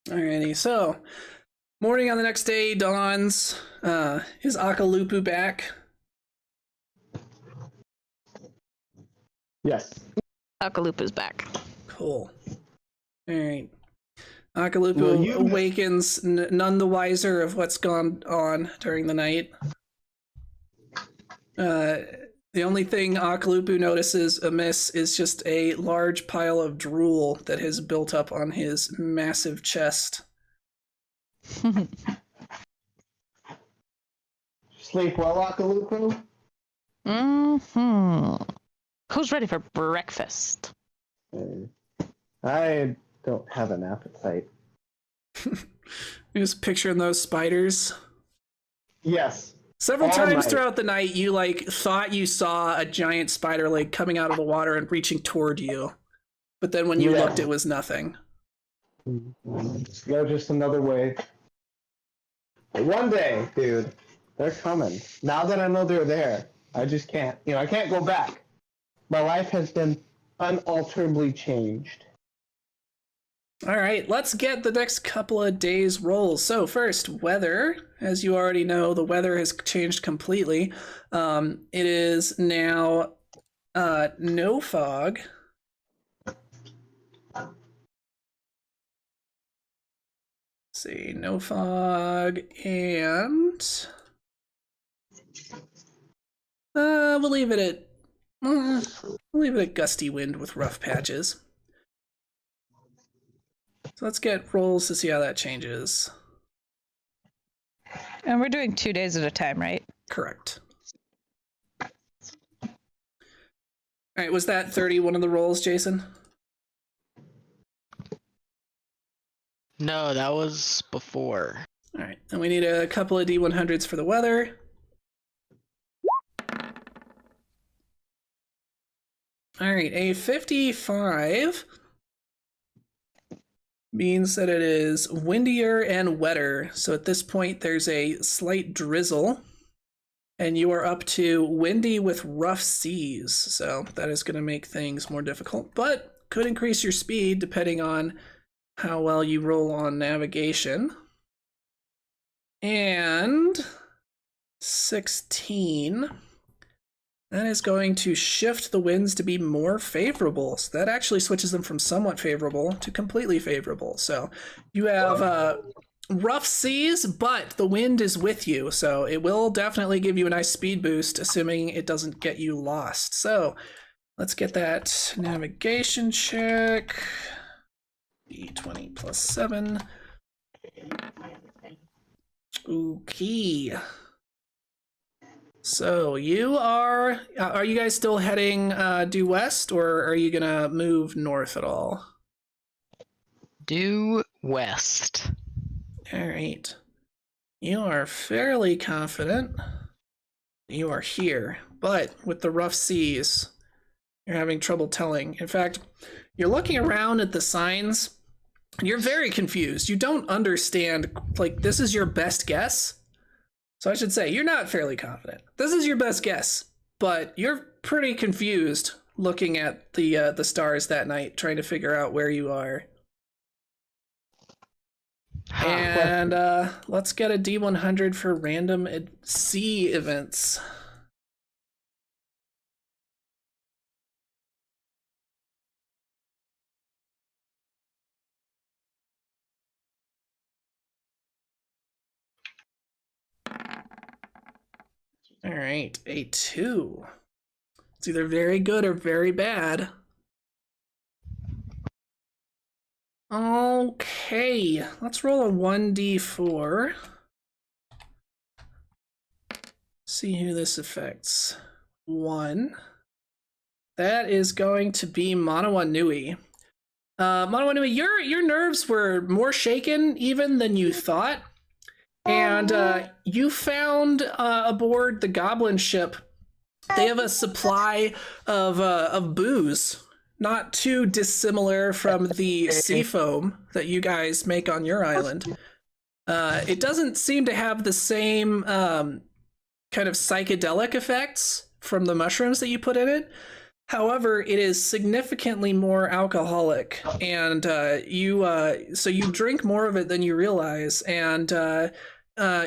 Alrighty, so morning on the next day dawns. Is Akalupu back? Yes. Akalupa's back. Cool. Alright. Akalupu awakens none the wiser of what's gone on during the night. The only thing Akalupu notices amiss is just a large pile of drool that has built up on his massive chest. Just Sleep well, Akaluku? Who's ready for breakfast? I don't have an appetite. Just picturing those spiders. Yes. Several All times night. throughout the night, you thought you saw a giant spider coming out of the water and reaching toward you, but then when you looked, it was nothing. Go just another way. One day, dude, they're coming. Now that I know they're there, I just can't. I can't go back. My life has been unalterably changed. All right, let's get the next couple of days rolls. So first, weather. As you already know, the weather has changed completely. It is now no fog. Let's see, no fog, and we'll leave it at gusty wind with rough patches. So let's get rolls to see how that changes. And we're doing 2 days at a time, right? Correct. All right, was that 30 one of the rolls, Jason? No, that was before. All right, and we need a couple of D100s for the weather. All right, a 55 means that it is windier and wetter. So at this point, there's a slight drizzle, and you are up to windy with rough seas. So that is going to make things more difficult, but could increase your speed depending on how well you roll on navigation. And 16. That is going to shift the winds to be more favorable. So that actually switches them from somewhat favorable to completely favorable. So you have rough seas, but the wind is with you. So it will definitely give you a nice speed boost, assuming it doesn't get you lost. So let's get that navigation check. D20 plus 7. Okay. So you are you guys still heading due west, or are you gonna move north at all? Due west. All right. You are fairly confident you are here, but with the rough seas, you're having trouble telling. In fact, you're looking around at the signs, and you're very confused. You don't understand, this is your best guess. So I should say, you're not fairly confident. This is your best guess, but you're pretty confused looking at the stars that night, trying to figure out where you are. And let's get a D100 for random sea events. All right, a 2. It's either very good or very bad. Okay, let's roll a 1d4. See who this affects. 1. That is going to be Manawa Nui. Manawa Nui, your nerves were more shaken even than you thought. And you found aboard the Goblin ship, they have a supply of booze, not too dissimilar from the sea foam that you guys make on your island. It doesn't seem to have the same kind of psychedelic effects from the mushrooms that you put in it. However, it is significantly more alcoholic, and so you drink more of it than you realize, and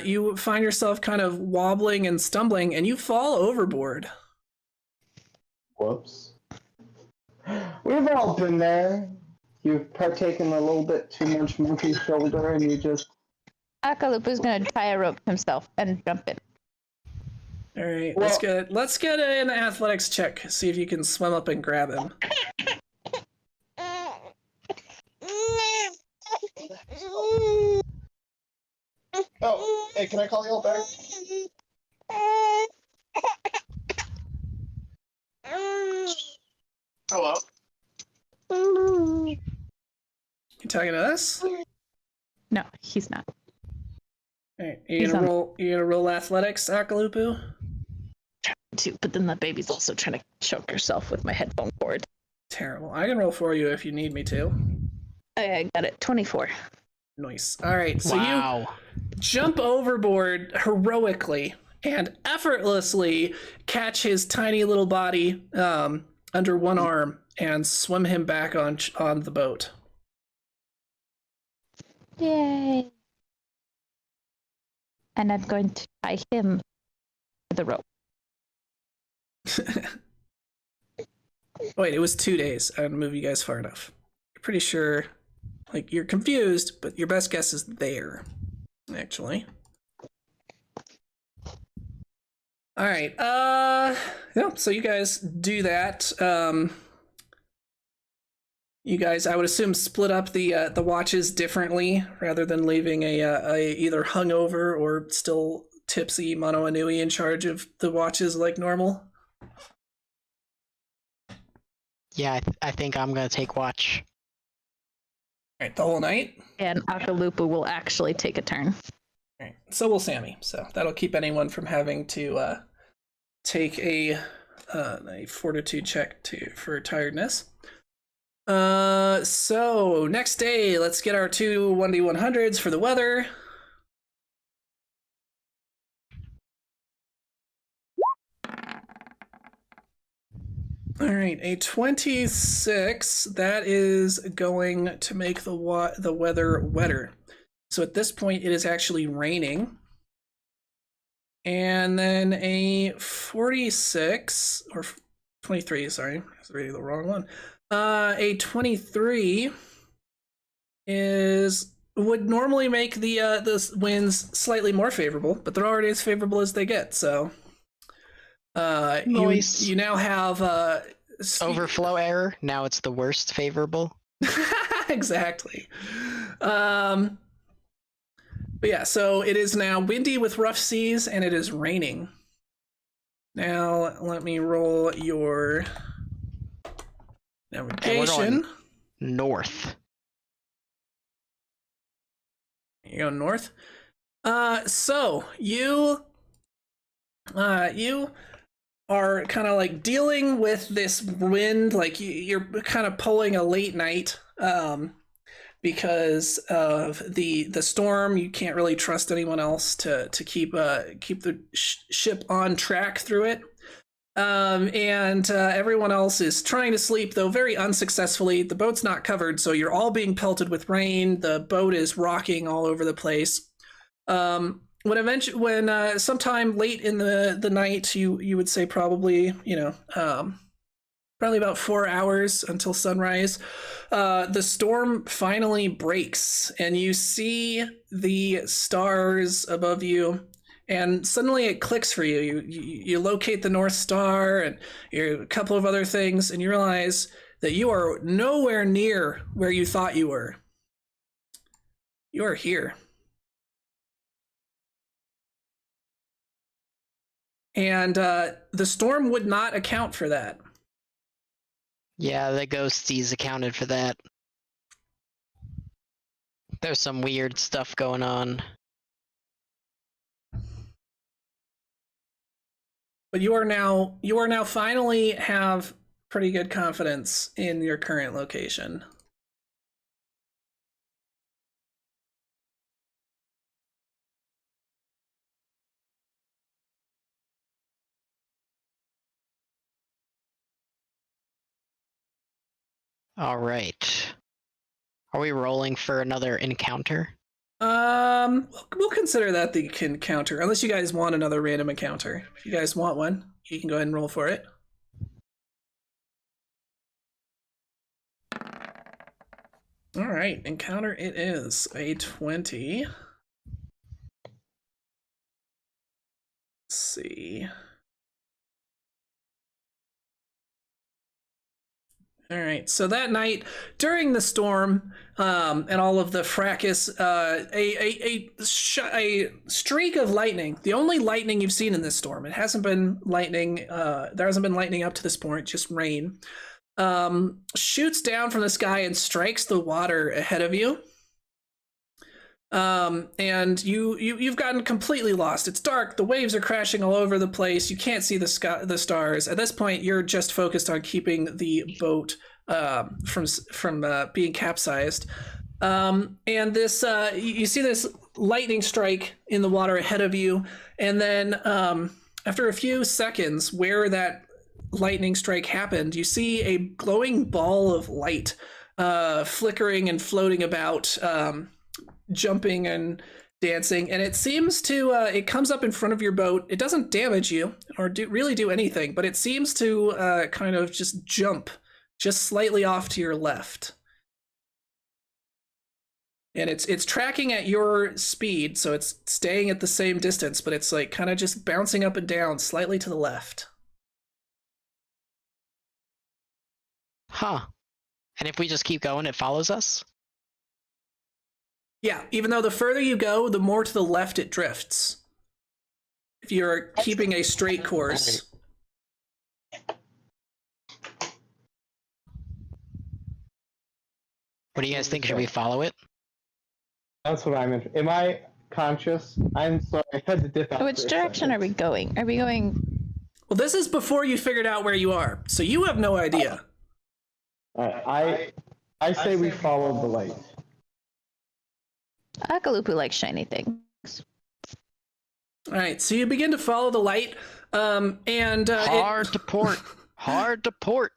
you find yourself kind of wobbling and stumbling, and you fall overboard. Whoops. We've all been there. You've partaken a little bit too much monkey shoulder, and you just... Akalupu's gonna tie a rope himself and jump in. All right, Well, let's get an athletics check. See if you can swim up and grab him. Oh, hey, can I call you all back? Hello. You talking to us? No, he's not. All right, He's on- you gonna roll athletics, Akalupu? Too, but then the baby's also trying to choke herself with my headphone cord. Terrible. I can roll for you if you need me to. I got it. 24. Nice. All right, so you Wow. jump overboard heroically and effortlessly catch his tiny little body under one arm and swim him back on the boat. Yay. And I'm going to tie him to the rope. Wait, it was 2 days. I didn't move you guys far enough. You're pretty sure, like, you're confused, but your best guess is there, actually. All right. Yeah, so you guys do that. You guys, I would assume, split up the watches differently rather than leaving a either hungover or still tipsy Mono Anui in charge of the watches like normal. Yeah, I think I'm gonna take watch. All right, the whole night. And Akalupu will actually take a turn. All right, so will Sammy. So that'll keep anyone from having to take a fortitude check for tiredness. So next day, let's get our two 1d100s for the weather. All right, a 26. That is going to make the weather wetter. So at this point, it is actually raining. And then a 46 or 23. Sorry, I was reading the wrong one. A 23 would normally make the winds slightly more favorable, but they're already as favorable as they get. So, Nice. you now have Overflow error. Now it's the worst favorable. exactly. But yeah, so it is now windy with rough seas, and it is raining. Now let me roll your navigation. North. You go north. So you are kind of like dealing with this wind, like you're kind of pulling a late night, because of the storm. You can't really trust anyone else to keep the ship on track through it. And everyone else is trying to sleep, though very unsuccessfully. The boat's not covered, so you're all being pelted with rain. The boat is rocking all over the place. When sometime late in the night, you would say probably, probably about 4 hours until sunrise, the storm finally breaks, and you see the stars above you. And suddenly it clicks for you. You locate the North Star and a couple of other things, and you realize that you are nowhere near where you thought you were. You are here. And the storm would not account for that. Yeah, the ghosties accounted for that. There's some weird stuff going on. But you are now finally have pretty good confidence in your current location. All right. Are we rolling for another encounter? We'll consider that the encounter, unless you guys want another random encounter. If you guys want one, you can go ahead and roll for it. All right, encounter it is. A 20. Let's see. All right. So that night, during the storm and all of the fracas, a streak of lightning. The only lightning you've seen in this storm. It hasn't been lightning. There hasn't been lightning up to this point. Just rain. Shoots down from the sky and strikes the water ahead of you. And you've gotten completely lost. It's dark. The waves are crashing all over the place. You can't see the stars. At this point, you're just focused on keeping the boat from being capsized. And this you see this lightning strike in the water ahead of you, and then after a few seconds, where that lightning strike happened, you see a glowing ball of light flickering and floating about. Jumping and dancing, and it seems to it comes up in front of your boat. It doesn't damage you or really do anything, but it seems to kind of just jump just slightly off to your left, and it's tracking at your speed, so it's staying at the same distance, but it's like kind of just bouncing up and down slightly to the left. Huh. And if we just keep going, it follows us? Yeah, even though the further you go, the more to the left it drifts. If you're keeping a straight course. What do you guys think? Should we follow it? That's what I'm interested. Am I conscious? I'm sorry. I had to dip out. Which direction are we going? Are we going? Well, this is before you figured out where you are, so you have no idea. All right, I say we follow the light. Akalupu likes shiny things. All right, so you begin to follow the light, and hard to port. Hard to port.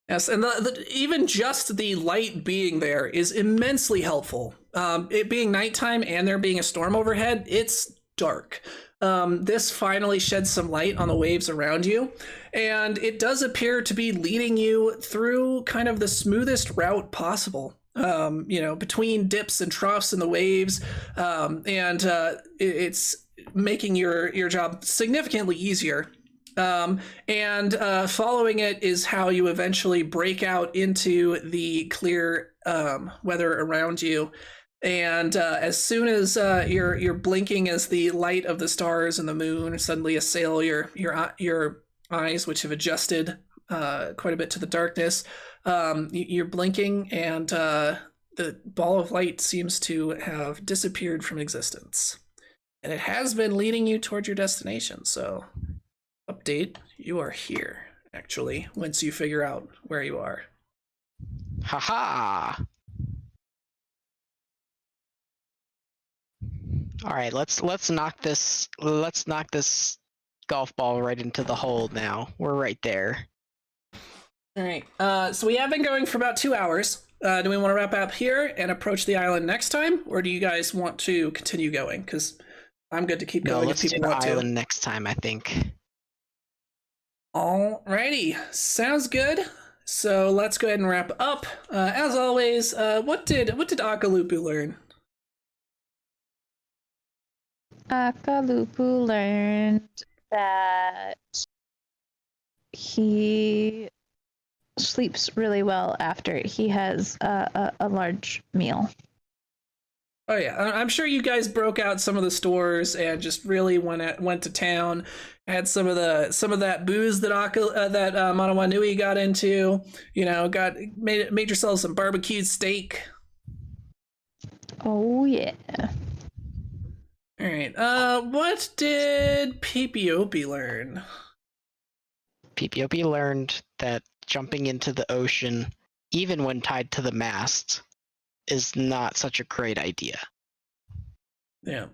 Yes, and even just the light being there is immensely helpful. It being nighttime and there being a storm overhead, it's dark. This finally sheds some light on the waves around you, and it does appear to be leading you through kind of the smoothest route possible. Between dips and troughs in the waves, and it's making your job significantly easier. And following it is how you eventually break out into the clear weather around you. And as soon as you're blinking as the light of the stars and the moon suddenly assail your eyes, which have adjusted quite a bit to the darkness, you're blinking, and the ball of light seems to have disappeared from existence. And it has been leading you toward your destination, so update, you are here, actually, once you figure out where you are. Haha! Alright, let's knock this golf ball right into the hole now. We're right there. All right, so we have been going for about 2 hours. Do we want to wrap up here and approach the island next time, or do you guys want to continue going? Because I'm good to keep going. No, let's do the island next time, I think. Alrighty, sounds good. So let's go ahead and wrap up. As always, what did Akalupu learn? Akalupu learned that he sleeps really well after he has a large meal. Oh yeah, I'm sure you guys broke out some of the stores and just really went to town. Had some of that booze that Manawanui got into. Made yourself some barbecued steak. Oh yeah. All right. What did Pipiopi learn? Pipiopi learned that jumping into the ocean, even when tied to the mast, is not such a great idea. Yeah.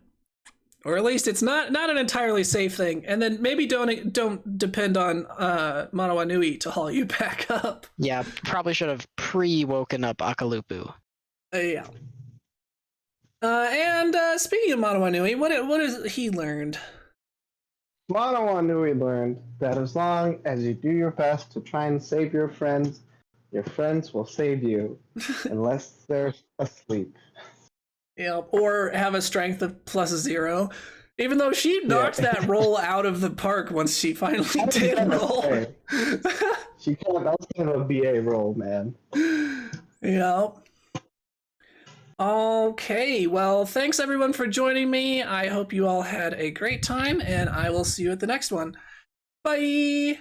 Or at least it's not an entirely safe thing. And then maybe don't depend on Manawanui to haul you back up. Yeah, probably should have pre-woken up Akalupu. Yeah. And speaking of Manawanui, what has he learned? Manawanui learned that as long as you do your best to try and save your friends will save you, unless they're asleep. Yeah, or have a strength of +0. Even though she knocked that roll out of the park once she finally did roll. That was kind of a BA roll, man. Yep. Okay, well, thanks everyone for joining me. I hope you all had a great time, and I will see you at the next one. Bye!